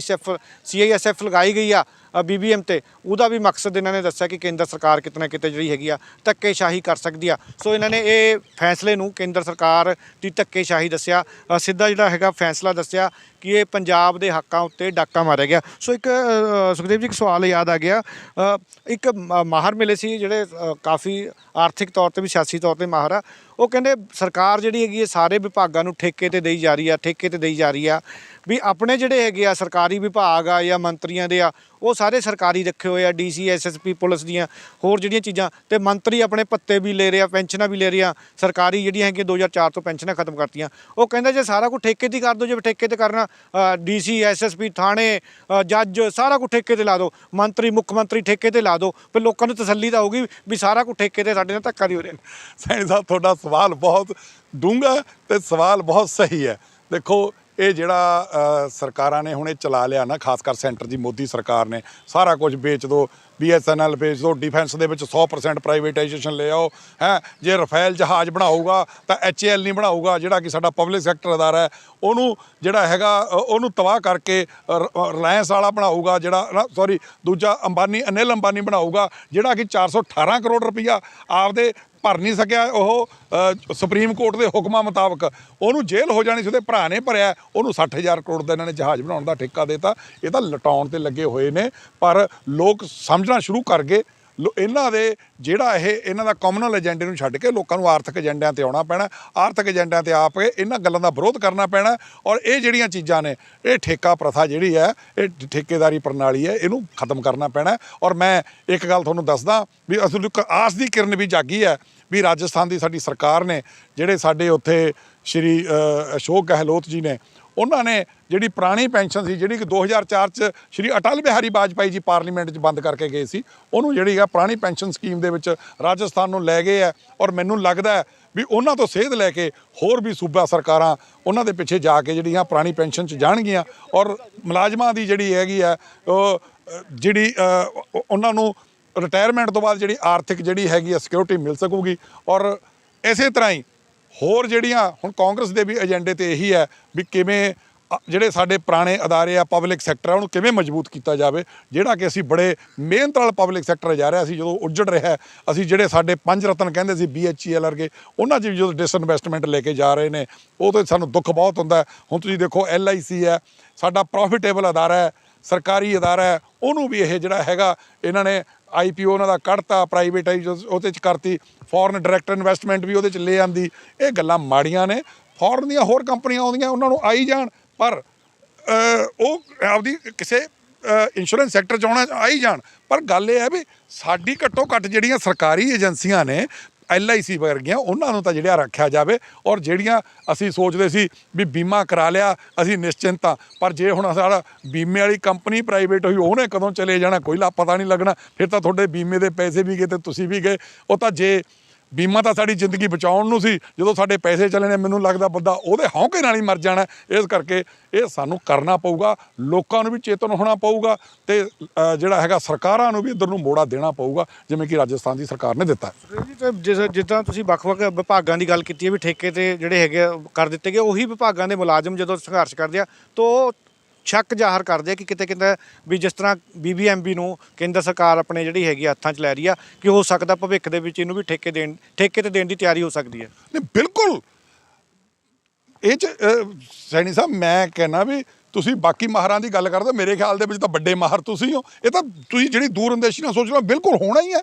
Speaker 2: CISF ਲਗਾਈ ਗਈ ਆ BBM ਤੇ ਉਹਦਾ ਵੀ ਮਕਸਦ ਇਹਨਾਂ ਨੇ ਦੱਸਿਆ ਕਿ ਕੇਂਦਰ ਸਰਕਾਰ ਕਿਤੇ ਨਾ ਕਿਤੇ ਜਿਹੜੀ ਹੈਗੀ ਆ ਧੱਕੇਸ਼ਾਹੀ ਕਰ ਸਕਦੀ ਆ। ਸੋ ਇਹਨਾਂ ਨੇ ਇਹ ਫੈਸਲੇ ਨੂੰ ਕੇਂਦਰ ਸਰਕਾਰ ਦੀ ਧੱਕੇਸ਼ਾਹੀ ਦੱਸਿਆ, ਸਿੱਧਾ ਜਿਹੜਾ ਹੈਗਾ ਫੈਸਲਾ ਦੱਸਿਆ ਕਿ ਇਹ ਪੰਜਾਬ ਦੇ ਹੱਕਾਂ ਉੱਤੇ ਡਾਕਾ ਮਾਰਿਆ ਗਿਆ। ਸੋ ਇੱਕ ਸੁਖਦੇਵ ਜੀ ਇੱਕ ਸਵਾਲ ਯਾਦ ਆ ਗਿਆ, ਇੱਕ ਮਾਹਰ ਮਿਲੇ ਸੀ ਜਿਹੜੇ ਕਾਫੀ ਆਰਥਿਕ ਤੌਰ ਤੇ ਵੀ ਸਿਆਸੀ ਤੌਰ ਤੇ ਮਾਹਰ ਆ। ਉਹ ਕਹਿੰਦੇ ਸਰਕਾਰ ਜਿਹੜੀ ਹੈਗੀ ਹੈ ਸਾਰੇ ਵਿਭਾਗਾਂ ਨੂੰ ਠੇਕੇ ਤੇ ਦੇਈ ਜਾ ਰਹੀ ਆ ਵੀ ਆਪਣੇ ਜਿਹੜੇ ਹੈਗੇ ਆ ਸਰਕਾਰੀ ਵਿਭਾਗ ਆ ਜਾਂ ਮੰਤਰੀਆਂ ਦੇ ਆ ਉਹ ਸਾਰੇ ਸਰਕਾਰੀ ਰੱਖੇ ਹੋਏ ਆ, DC SSP ਪੁਲਿਸ ਦੀਆਂ ਹੋਰ ਜਿਹੜੀਆਂ ਚੀਜ਼ਾਂ, ਤੇ ਮੰਤਰੀ ਆਪਣੇ ਭੱਤੇ ਵੀ ਲੈ ਰਹੇ ਆ, ਪੈਨਸ਼ਨਾਂ ਵੀ ਲੈ ਰਹੇ ਆ, ਸਰਕਾਰੀ ਜਿਹੜੀਆਂ ਹੈਗੀਆਂ 2004 ਤੋਂ ਪੈਨਸ਼ਨਾਂ ਖਤਮ ਕਰਤੀਆਂ। ਉਹ ਕਹਿੰਦਾ ਜੇ ਸਾਰਾ ਕੁਝ ਠੇਕੇ 'ਤੇ ਹੀ ਕਰ ਦਿਓ, ਜੇ ਠੇਕੇ 'ਤੇ ਕਰਨਾ DC SSP ਥਾਣੇ ਜੱਜ ਸਾਰਾ ਕੁਝ ਠੇਕੇ 'ਤੇ ਲਾ ਦਿਓ, ਮੁੱਖ ਮੰਤਰੀ ਠੇਕੇ 'ਤੇ ਲਾ ਦਿਓ, ਫਿਰ ਲੋਕਾਂ ਨੂੰ ਤਸੱਲੀ ਤਾਂ ਹੋਊਗੀ ਵੀ ਸਾਰਾ ਕੁਝ ਠੇਕੇ 'ਤੇ ਸਾਡੇ ਨਾਲ ਧੱਕਾ ਨਹੀਂ ਹੋ ਰਿਹਾ।
Speaker 1: ਸੈਣੀ ਸਾਹਿਬ ਤੁਹਾਡਾ ਸਵਾਲ ਬਹੁਤ ਡੂੰਘਾ ਤੇ ਸਵਾਲ ਬਹੁਤ ਸਹੀ ਹੈ। ਦੇਖੋ ਇਹ ਜਿਹੜਾ ਸਰਕਾਰਾਂ ਨੇ ਹੁਣ ਇਹ ਚਲਾ ਲਿਆ ਨਾ, ਖਾਸ ਕਰ ਸੈਂਟਰ ਦੀ ਮੋਦੀ ਸਰਕਾਰ ਨੇ ਸਾਰਾ ਕੁਝ ਵੇਚ ਦਿਓ, BSNL ਵੇਚ ਦਿਓ, ਡਿਫੈਂਸ ਦੇ ਵਿੱਚ 100% ਪ੍ਰਾਈਵੇਟਾਈਜੇਸ਼ਨ ਲੈ ਆਓ ਹੈ। ਜੇ ਰਫੇਲ ਜਹਾਜ਼ ਬਣਾਊਗਾ ਤਾਂ HAL ਨਹੀਂ ਬਣਾਊਗਾ, ਜਿਹੜਾ ਕਿ ਸਾਡਾ ਪਬਲਿਕ ਸੈਕਟਰ ਅਦਾਰਾ ਹੈ, ਉਹਨੂੰ ਜਿਹੜਾ ਹੈਗਾ ਉਹਨੂੰ ਤਬਾਹ ਕਰਕੇ ਰਿਲਾਇੰਸ ਵਾਲਾ ਬਣਾਊਗਾ, ਜਿਹੜਾ ਦੂਜਾ ਅਨਿਲ ਅੰਬਾਨੀ ਬਣਾਊਗਾ, ਜਿਹੜਾ ਕਿ 418 ਕਰੋੜ ਰੁਪਈਆ ਆਪਦੇ ਭਰ ਨਹੀਂ ਸਕਿਆ ਉਹ ਸੁਪਰੀਮ ਕੋਰਟ ਦੇ ਹੁਕਮਾਂ ਮੁਤਾਬਕ, ਉਹਨੂੰ ਜੇਲ੍ਹ ਹੋ ਜਾਣੀ ਸੀ, ਉਹਦੇ ਭਰਾ ਨੇ ਭਰਿਆ, ਉਹਨੂੰ 60,000 ਕਰੋੜ ਦਾ ਇਹਨਾਂ ਨੇ ਜਹਾਜ਼ ਬਣਾਉਣ ਦਾ ਠੇਕਾ ਦੇਤਾ। ਇਹ ਤਾਂ ਲਟਾਉਣ ਤੇ ਲੱਗੇ ਹੋਏ ਨੇ, ਪਰ ਲੋਕ ਸਮਝਣਾ ਸ਼ੁਰੂ ਕਰ ਗਏ। ਇਹਨਾਂ ਦੇ ਜਿਹੜਾ ਇਹਨਾਂ ਦਾ ਕਮਿਊਨਲ ਏਜੰਡੇ ਨੂੰ ਛੱਡ ਕੇ ਲੋਕਾਂ ਨੂੰ ਆਰਥਿਕ ਏਜੰਡਿਆਂ ਤੇ ਆਉਣਾ ਪੈਣਾ, ਆਰਥਿਕ ਏਜੰਡਿਆਂ ਤੇ ਆਪ ਇਹਨਾਂ ਗੱਲਾਂ ਦਾ ਵਿਰੋਧ ਕਰਨਾ ਪੈਣਾ। ਔਰ ਇਹ ਜਿਹੜੀਆਂ ਚੀਜ਼ਾਂ ਨੇ, ਇਹ ਠੇਕਾ ਪ੍ਰਥਾ ਜਿਹੜੀ ਹੈ, ਇਹ ਠੇਕੇਦਾਰੀ ਪ੍ਰਣਾਲੀ ਹੈ, ਇਹਨੂੰ ਖਤਮ ਕਰਨਾ ਪੈਣਾ। ਔਰ ਮੈਂ ਇੱਕ ਗੱਲ ਤੁਹਾਨੂੰ ਦੱਸਦਾ ਵੀ ਅਸਲ ਇੱਕ ਆਸ ਦੀ ਕਿਰਨ ਵੀ ਜਾਗੀ ਹੈ ਵੀ ਰਾਜਸਥਾਨ ਦੀ ਸਾਡੀ ਸਰਕਾਰ ਨੇ, ਜਿਹੜੇ ਸਾਡੇ ਉੱਥੇ ਸ਼੍ਰੀ ਅਸ਼ੋਕ ਗਹਿਲੋਤ ਜੀ ਨੇ, ਉਹਨਾਂ ਨੇ ਜਿਹੜੀ ਪੁਰਾਣੀ ਪੈਨਸ਼ਨ ਸੀ, ਜਿਹੜੀ ਕਿ 2004 'ਚ ਸ਼੍ਰੀ ਅਟਲ ਬਿਹਾਰੀ ਵਾਜਪਾਈ ਜੀ ਪਾਰਲੀਮੈਂਟ 'ਚ ਬੰਦ ਕਰਕੇ ਗਏ ਸੀ, ਉਹਨੂੰ ਜਿਹੜੀ ਹੈ ਪੁਰਾਣੀ ਪੈਨਸ਼ਨ ਸਕੀਮ ਦੇ ਵਿੱਚ ਰਾਜਸਥਾਨ ਨੂੰ ਲੈ ਗਏ ਹੈ। ਔਰ ਮੈਨੂੰ ਲੱਗਦਾ ਹੈ ਵੀ ਉਹਨਾਂ ਤੋਂ ਸੇਧ ਲੈ ਕੇ ਹੋਰ ਵੀ ਸੂਬਾ ਸਰਕਾਰਾਂ ਉਹਨਾਂ ਦੇ ਪਿੱਛੇ ਜਾ ਕੇ ਜਿਹੜੀਆਂ ਪੁਰਾਣੀ ਪੈਨਸ਼ਨ 'ਚ ਜਾਣਗੀਆਂ, ਔਰ ਮੁਲਾਜ਼ਮਾਂ ਦੀ ਜਿਹੜੀ ਹੈਗੀ ਹੈ ਉਹ ਜਿਹੜੀ ਉਹਨਾਂ ਨੂੰ ਰਿਟਾਇਰਮੈਂਟ ਤੋਂ ਬਾਅਦ ਜਿਹੜੀ ਆਰਥਿਕ ਜਿਹੜੀ ਹੈਗੀ ਆ ਸਿਕਿਉਰਿਟੀ ਮਿਲ ਸਕੂਗੀ। ਔਰ ਇਸੇ ਤਰ੍ਹਾਂ ਹੀ ਹੋਰ ਜਿਹੜੀਆਂ ਹੁਣ ਕਾਂਗਰਸ ਦੇ ਵੀ ਏਜੰਡੇ ਤੇ ਇਹੀ ਹੈ ਵੀ ਕਿਵੇਂ ਜਿਹੜੇ ਸਾਡੇ ਪੁਰਾਣੇ ਅਦਾਰੇ ਆ, ਪਬਲਿਕ ਸੈਕਟਰ ਆ, ਉਹਨੂੰ ਕਿਵੇਂ ਮਜ਼ਬੂਤ ਕੀਤਾ ਜਾਵੇ। ਜਿਹੜਾ ਕਿ ਅਸੀਂ ਬੜੇ ਮਿਹਨਤ ਨਾਲ ਪਬਲਿਕ ਸੈਕਟਰ ਜਾ ਰਿਹਾ ਸੀ, ਜਦੋਂ ਉੱਜੜ ਰਿਹਾ, ਅਸੀਂ ਜਿਹੜੇ ਸਾਡੇ 5 ਰਤਨ ਕਹਿੰਦੇ ਸੀ BHEL ਵਰਗੇ, ਉਹਨਾਂ 'ਚ ਵੀ ਜਦੋਂ ਡਿਸਇਨਵੈਸਟਮੈਂਟ ਲੈ ਕੇ ਜਾ ਰਹੇ ਨੇ, ਉਹ ਤਾਂ ਸਾਨੂੰ ਦੁੱਖ ਬਹੁਤ ਹੁੰਦਾ। ਹੁਣ ਤੁਸੀਂ ਦੇਖੋ LIC ਹੈ, ਸਾਡਾ ਪ੍ਰੋਫਿਟੇਬਲ ਅਦਾਰਾ ਹੈ, ਸਰਕਾਰੀ ਅਦਾਰਾ ਹੈ, ਉਹਨੂੰ ਵੀ ਇਹ ਜਿਹੜਾ ਹੈਗਾ ਇਹਨਾਂ ਨੇ IPO ਉਹਨਾਂ ਦਾ ਕੱਢਤਾ, ਪ੍ਰਾਈਵੇਟਾਈਜ਼ ਉਹਦੇ 'ਚ ਕਰਤੀ, ਫੋਰਨ ਡਾਇਰੈਕਟ ਇਨਵੈਸਟਮੈਂਟ ਵੀ ਉਹਦੇ 'ਚ ਲੈ ਆਂਦੀ। ਇਹ ਗੱਲਾਂ ਮਾੜੀਆਂ ਨੇ। ਫੋਰਨ ਦੀਆਂ ਹੋਰ ਕੰਪਨੀਆਂ ਆਉਂਦੀਆਂ, ਉਹਨਾਂ ਨੂੰ ਆਈ ਜਾਣ, ਪਰ ਉਹ ਆਪਦੀ ਕਿਸੇ ਇੰਸ਼ੋਰੈਂਸ ਸੈਕਟਰ 'ਚ ਆਉਣਾ ਆਈ ਜਾਣ। ਪਰ ਗੱਲ ਇਹ ਹੈ ਵੀ ਸਾਡੀ ਘੱਟੋ ਘੱਟ ਜਿਹੜੀਆਂ ਸਰਕਾਰੀ ਏਜੰਸੀਆਂ ਨੇ, LIC ਵਰਗੀਆਂ, ਉਹਨਾਂ ਨੂੰ ਤਾਂ ਜਿਹੜਾ ਰੱਖਿਆ ਜਾਵੇ। ਔਰ ਜਿਹੜੀਆਂ ਅਸੀਂ ਸੋਚਦੇ ਸੀ ਵੀ ਬੀਮਾ ਕਰਾ ਲਿਆ ਅਸੀਂ ਨਿਸ਼ਚਿੰਤ ਹਾਂ, ਪਰ ਜੇ ਹੁਣ ਸਾਡਾ ਬੀਮੇ ਵਾਲੀ ਕੰਪਨੀ ਪ੍ਰਾਈਵੇਟ ਹੋਈ, ਉਹਨੇ ਕਦੋਂ ਚਲੇ ਜਾਣਾ ਕੋਈ ਪਤਾ ਨਹੀਂ ਲੱਗਣਾ। ਫਿਰ ਤਾਂ ਤੁਹਾਡੇ ਬੀਮੇ ਦੇ ਪੈਸੇ ਵੀ ਗਏ ਤੇ ਤੁਸੀਂ ਵੀ ਗਏ। ਉਹ ਤਾਂ ਜੇ ਬੀਮਾ ਤਾਂ ਸਾਡੀ ਜ਼ਿੰਦਗੀ ਬਚਾਉਣ ਨੂੰ ਸੀ, ਜਦੋਂ ਸਾਡੇ ਪੈਸੇ ਚਲੇ ਨੇ, ਮੈਨੂੰ ਲੱਗਦਾ ਬੰਦਾ ਉਹਦੇ ਹੌਂਕੇ ਨਾਲ ਹੀ ਮਰ ਜਾਣਾ। ਇਸ ਕਰਕੇ ਇਹ ਸਾਨੂੰ ਕਰਨਾ ਪਊਗਾ, ਲੋਕਾਂ ਨੂੰ ਵੀ ਚੇਤਨ ਹੋਣਾ ਪਊਗਾ, ਤੇ ਜਿਹੜਾ ਹੈਗਾ ਸਰਕਾਰਾਂ ਨੂੰ ਵੀ ਇੱਧਰ ਨੂੰ ਮੋੜਾ ਦੇਣਾ ਪਊਗਾ, ਜਿਵੇਂ ਕਿ ਰਾਜਸਥਾਨ ਦੀ ਸਰਕਾਰ ਨੇ ਦਿੱਤਾ।
Speaker 2: ਜਿੱਦਾਂ ਤੁਸੀਂ ਵੱਖ-ਵੱਖ ਵਿਭਾਗਾਂ ਦੀ ਗੱਲ ਕੀਤੀ ਹੈ ਵੀ ਠੇਕੇ ਤੇ ਜਿਹੜੇ ਹੈਗੇ ਕਰ ਦਿੱਤੇ ਗਏ, ਉਹੀ ਵਿਭਾਗਾਂ ਦੇ ਮੁਲਾਜ਼ਮ ਜਦੋਂ ਸੰਘਰਸ਼ ਕਰਦੇ ਆ ਤਾਂ ਸ਼ੱਕ ਜ਼ਾਹਰ ਕਰਦੇ ਆ ਕਿ ਕਿਤੇ ਵੀ ਜਿਸ ਤਰ੍ਹਾਂ BBMB ਨੂੰ ਕੇਂਦਰ ਸਰਕਾਰ ਆਪਣੇ ਜਿਹੜੀ ਹੈਗੀ ਹੱਥਾਂ 'ਚ ਲੈ ਰਹੀ ਆ, ਕਿ ਹੋ ਸਕਦਾ ਭਵਿੱਖ ਦੇ ਵਿੱਚ ਇਹਨੂੰ ਵੀ ਠੇਕੇ ਤੇ ਦੇਣ ਦੀ ਤਿਆਰੀ ਹੋ ਸਕਦੀ ਹੈ।
Speaker 1: ਨਹੀਂ, ਬਿਲਕੁਲ। ਇਹ 'ਚ ਸੈਣੀ ਸਾਹਿਬ ਮੈਂ ਕਹਿੰਦਾ ਵੀ ਤੁਸੀਂ ਬਾਕੀ ਮਾਹਰਾਂ ਦੀ ਗੱਲ ਕਰਦੇ, ਮੇਰੇ ਖਿਆਲ ਦੇ ਵਿੱਚ ਤਾਂ ਵੱਡੇ ਮਾਹਰ ਤੁਸੀਂ ਹੋ। ਇਹ ਤਾਂ ਤੁਸੀਂ ਜਿਹੜੀ ਦੂਰ ਅੰਦੇਸ਼ੀ ਨਾਲ ਸੋਚ ਲਓ, ਬਿਲਕੁਲ ਹੋਣਾ ਹੀ ਹੈ।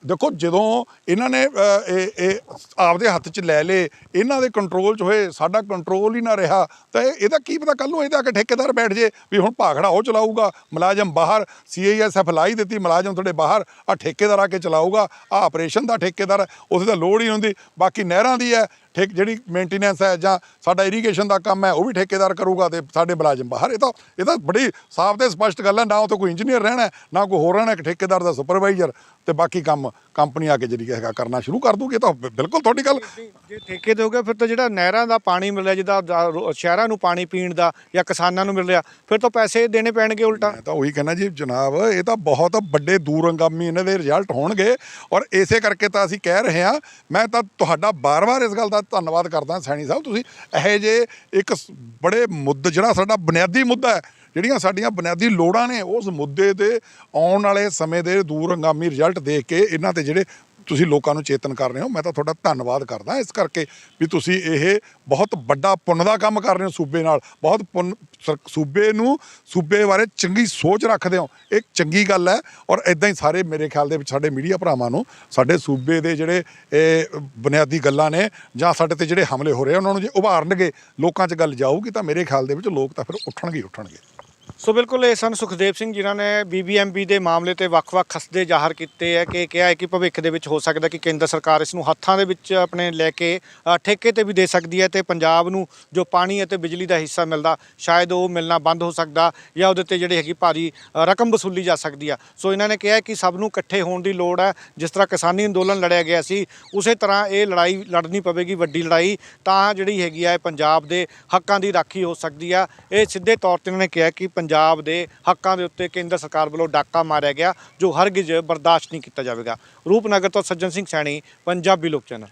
Speaker 1: ਦੇਖੋ ਜਦੋਂ ਇਹਨਾਂ ਨੇ ਇਹ ਆਪਦੇ ਹੱਥ 'ਚ ਲੈ ਲਏ, ਇਹਨਾਂ ਦੇ ਕੰਟਰੋਲ 'ਚ ਹੋਏ, ਸਾਡਾ ਕੰਟਰੋਲ ਹੀ ਨਾ ਰਿਹਾ, ਤਾਂ ਇਹਦਾ ਕੀ ਪਤਾ ਕੱਲ੍ਹ ਨੂੰ ਇਹਦੇ ਆ ਕੇ ਠੇਕੇਦਾਰ ਬੈਠ ਜੇ ਵੀ ਹੁਣ ਭਾਖੜਾ ਉਹ ਚਲਾਊਗਾ, ਮੁਲਾਜ਼ਮ ਬਾਹਰ CISF ਲਾਈ ਦਿੱਤੀ, ਮੁਲਾਜ਼ਮ ਤੁਹਾਡੇ ਬਾਹਰ, ਆ ਠੇਕੇਦਾਰ ਆ ਕੇ ਚਲਾਊਗਾ, ਆ ਆਪਰੇਸ਼ਨ ਦਾ ਠੇਕੇਦਾਰ, ਉਸ ਦਾ ਲੋੜ ਹੀ ਹੁੰਦੀ। ਬਾਕੀ ਨਹਿਰਾਂ ਦੀ ਹੈ, ਜਿਹੜੀ ਮੇਨਟੇਨੈਂਸ ਹੈ ਜਾਂ ਸਾਡਾ ਇਰੀਗੇਸ਼ਨ ਦਾ ਕੰਮ ਹੈ ਉਹ ਵੀ ਠੇਕੇਦਾਰ ਕਰੂਗਾ ਤੇ ਸਾਡੇ ਮੁਲਾਜ਼ਮ ਬਾਹਰ। ਇਹ ਤਾਂ ਬੜੀ ਸਾਫ਼ ਤੇ ਸਪਸ਼ਟ ਗੱਲ ਹੈ। ਨਾ ਉੱਥੇ ਕੋਈ ਇੰਜੀਨੀਅਰ ਰਹਿਣਾ ਨਾ ਕੋਈ ਹੋਰ ਰਹਿਣਾ, ਇੱਕ ਠੇਕੇਦਾਰ ਦਾ ਸੁਪਰਵਾਈਜ਼ਰ ਤੇ ਬਾਕੀ ਕੰਮ ਕੰਪਨੀ ਆ ਕੇ ਜਿਹੜੀ ਹੈਗਾ ਕਰਨਾ ਸ਼ੁਰੂ ਕਰ ਦੂਗੀ। ਤਾਂ ਬਿਲਕੁਲ ਤੁਹਾਡੀ ਗੱਲ।
Speaker 2: ਜੇ ਠੇਕੇ ਤੇ ਹੋ ਗਿਆ ਫਿਰ ਤਾਂ ਜਿਹੜਾ ਨਹਿਰਾਂ ਦਾ ਪਾਣੀ ਮਿਲ ਰਿਹਾ, ਜਿੱਦਾਂ ਸ਼ਹਿਰਾਂ ਨੂੰ ਪਾਣੀ ਪੀਣ ਦਾ ਜਾਂ ਕਿਸਾਨਾਂ ਨੂੰ ਮਿਲ ਰਿਹਾ, ਫਿਰ ਤਾਂ ਪੈਸੇ ਦੇਣੇ ਪੈਣਗੇ ਉਲਟਾ।
Speaker 1: ਮੈਂ ਤਾਂ ਉਹੀ ਕਹਿੰਦਾ ਜੀ ਜਨਾਬ, ਇਹ ਤਾਂ ਬਹੁਤ ਵੱਡੇ ਦੂਰਅੰਗਾਮੀ ਇਹਨਾਂ ਦੇ ਰਿਜ਼ਲਟ ਹੋਣਗੇ ਔਰ ਇਸੇ ਕਰਕੇ ਤਾਂ ਅਸੀਂ ਕਹਿ ਰਹੇ ਹਾਂ। ਮੈਂ ਤਾਂ ਤੁਹਾਡਾ ਬਾਰ-ਬਾਰ ਇਸ ਗੱਲ ਦਾ ਧੰਨਵਾਦ ਕਰਦਾ ਸੈਣੀ ਸਾਹਿਬ, ਤੁਸੀਂ ਇਹੋ ਜਿਹੇ ਇੱਕ ਬੜੇ ਮੁੱਦੇ, ਜਿਹੜਾ ਸਾਡਾ ਬੁਨਿਆਦੀ ਮੁੱਦਾ ਹੈ, ਜਿਹੜੀਆਂ ਸਾਡੀਆਂ ਬੁਨਿਆਦੀ ਲੋੜਾਂ ਨੇ, ਉਸ ਮੁੱਦੇ ਤੇ ਆਉਣ ਵਾਲੇ ਸਮੇਂ ਦੇ ਦੂਰਅੰਗਾਮੀ ਰਿਜ਼ਲਟ ਦੇਖ ਕੇ ਇਹਨਾਂ ਤੇ ਜਿਹੜੇ ਤੁਸੀਂ ਲੋਕਾਂ ਨੂੰ ਚੇਤਨ ਕਰ ਰਹੇ ਹੋ, ਮੈਂ ਤਾਂ ਤੁਹਾਡਾ ਧੰਨਵਾਦ ਕਰਦਾ ਇਸ ਕਰਕੇ ਵੀ ਤੁਸੀਂ ਇਹ ਬਹੁਤ ਵੱਡਾ ਪੁੰਨ ਦਾ ਕੰਮ ਕਰ ਰਹੇ ਹੋ ਸੂਬੇ ਨਾਲ। ਬਹੁਤ ਪੁੰਨ, ਸੂਬੇ ਬਾਰੇ ਚੰਗੀ ਸੋਚ ਰੱਖਦੇ ਹੋ, ਇਹ ਚੰਗੀ ਗੱਲ ਹੈ। ਔਰ ਇੱਦਾਂ ਹੀ ਸਾਰੇ ਮੇਰੇ ਖਿਆਲ ਦੇ ਵਿੱਚ ਸਾਡੇ ਮੀਡੀਆ ਭਰਾਵਾਂ ਨੂੰ ਸਾਡੇ ਸੂਬੇ ਦੇ ਜਿਹੜੇ ਇਹ ਬੁਨਿਆਦੀ ਗੱਲਾਂ ਨੇ ਜਾਂ ਸਾਡੇ ਤੇ ਜਿਹੜੇ ਹਮਲੇ ਹੋ ਰਹੇ ਉਹਨਾਂ ਨੂੰ ਜੇ ਉਭਾਰਨਗੇ, ਲੋਕਾਂ 'ਚ ਗੱਲ ਜਾਊਗੀ ਤਾਂ ਮੇਰੇ ਖਿਆਲ ਦੇ ਵਿੱਚ ਲੋਕ ਤਾਂ ਫਿਰ ਉੱਠਣਗੇ ਹੀ ਉੱਠਣਗੇ।
Speaker 2: ਸੋ ਬਿਲਕੁਲ ਇਹ ਸਨ ਸੁਖਦੇਵ ਸਿੰਘ ਜਿਨ੍ਹਾਂ ਨੇ BBMB ਦੇ ਮਾਮਲੇ ਤੇ ਵੱਖ-ਵੱਖ ਖਸਦੇ ਜ਼ਾਹਰ ਕੀਤੇ ਹੈ ਕਿ ਕਿਹਾ ਹੈ ਕਿ ਭਵਿੱਖ ਦੇ ਵਿੱਚ ਹੋ ਸਕਦਾ ਕਿ ਕੇਂਦਰ ਸਰਕਾਰ ਇਸ ਨੂੰ ਹੱਥਾਂ ਦੇ ਵਿੱਚ ਆਪਣੇ ਲੈ ਕੇ ਠੇਕੇ ਤੇ ਵੀ ਦੇ ਸਕਦੀ ਹੈ ਤੇ ਪੰਜਾਬ ਨੂੰ ਜੋ ਪਾਣੀ ਅਤੇ ਬਿਜਲੀ ਦਾ ਹਿੱਸਾ ਮਿਲਦਾ ਸ਼ਾਇਦ ਉਹ ਮਿਲਣਾ ਬੰਦ ਹੋ ਸਕਦਾ ਜਾਂ ਉਹਦੇ ਤੇ ਜਿਹੜੀ ਹੈਗੀ ਭਾਰੀ ਰਕਮ ਵਸੂਲੀ ਜਾ ਸਕਦੀ ਆ। ਸੋ ਇਹਨਾਂ ਨੇ ਕਿਹਾ ਕਿ ਸਭ ਨੂੰ ਇਕੱਠੇ ਹੋਣ ਦੀ ਲੋੜ ਹੈ। ਜਿਸ ਤਰ੍ਹਾਂ ਕਿਸਾਨੀ ਅੰਦੋਲਨ ਲੜਿਆ ਗਿਆ ਸੀ ਉਸੇ ਤਰ੍ਹਾਂ ਇਹ ਲੜਾਈ ਲੜਨੀ ਪਵੇਗੀ, ਵੱਡੀ ਲੜਾਈ, ਤਾਂ ਜਿਹੜੀ ਹੈਗੀ ਆ ਪੰਜਾਬ ਦੇ ਹੱਕਾਂ ਦੀ ਰਾਖੀ ਹੋ ਸਕਦੀ ਆ। ਇਹ ਸਿੱਧੇ ਤੌਰ ਤੇ ਇਹਨਾਂ ਨੇ ਕਿਹਾ ਕਿ ਪੰਜਾਬ ਦੇ ਹੱਕਾਂ ਦੇ ਉੱਤੇ ਕੇਂਦਰ ਸਰਕਾਰ ਵੱਲੋਂ ਡਾਕਾ ਮਾਰਿਆ ਗਿਆ ਜੋ ਹਰਗਿਜ਼ ਬਰਦਾਸ਼ਤ ਨਹੀਂ ਕੀਤਾ ਜਾਵੇਗਾ। ਰੂਪਨਗਰ ਤੋਂ ਸੱਜਣ ਸਿੰਘ ਸੈਣੀ, ਪੰਜਾਬੀ ਲੋਕ ਚੈਨਲ।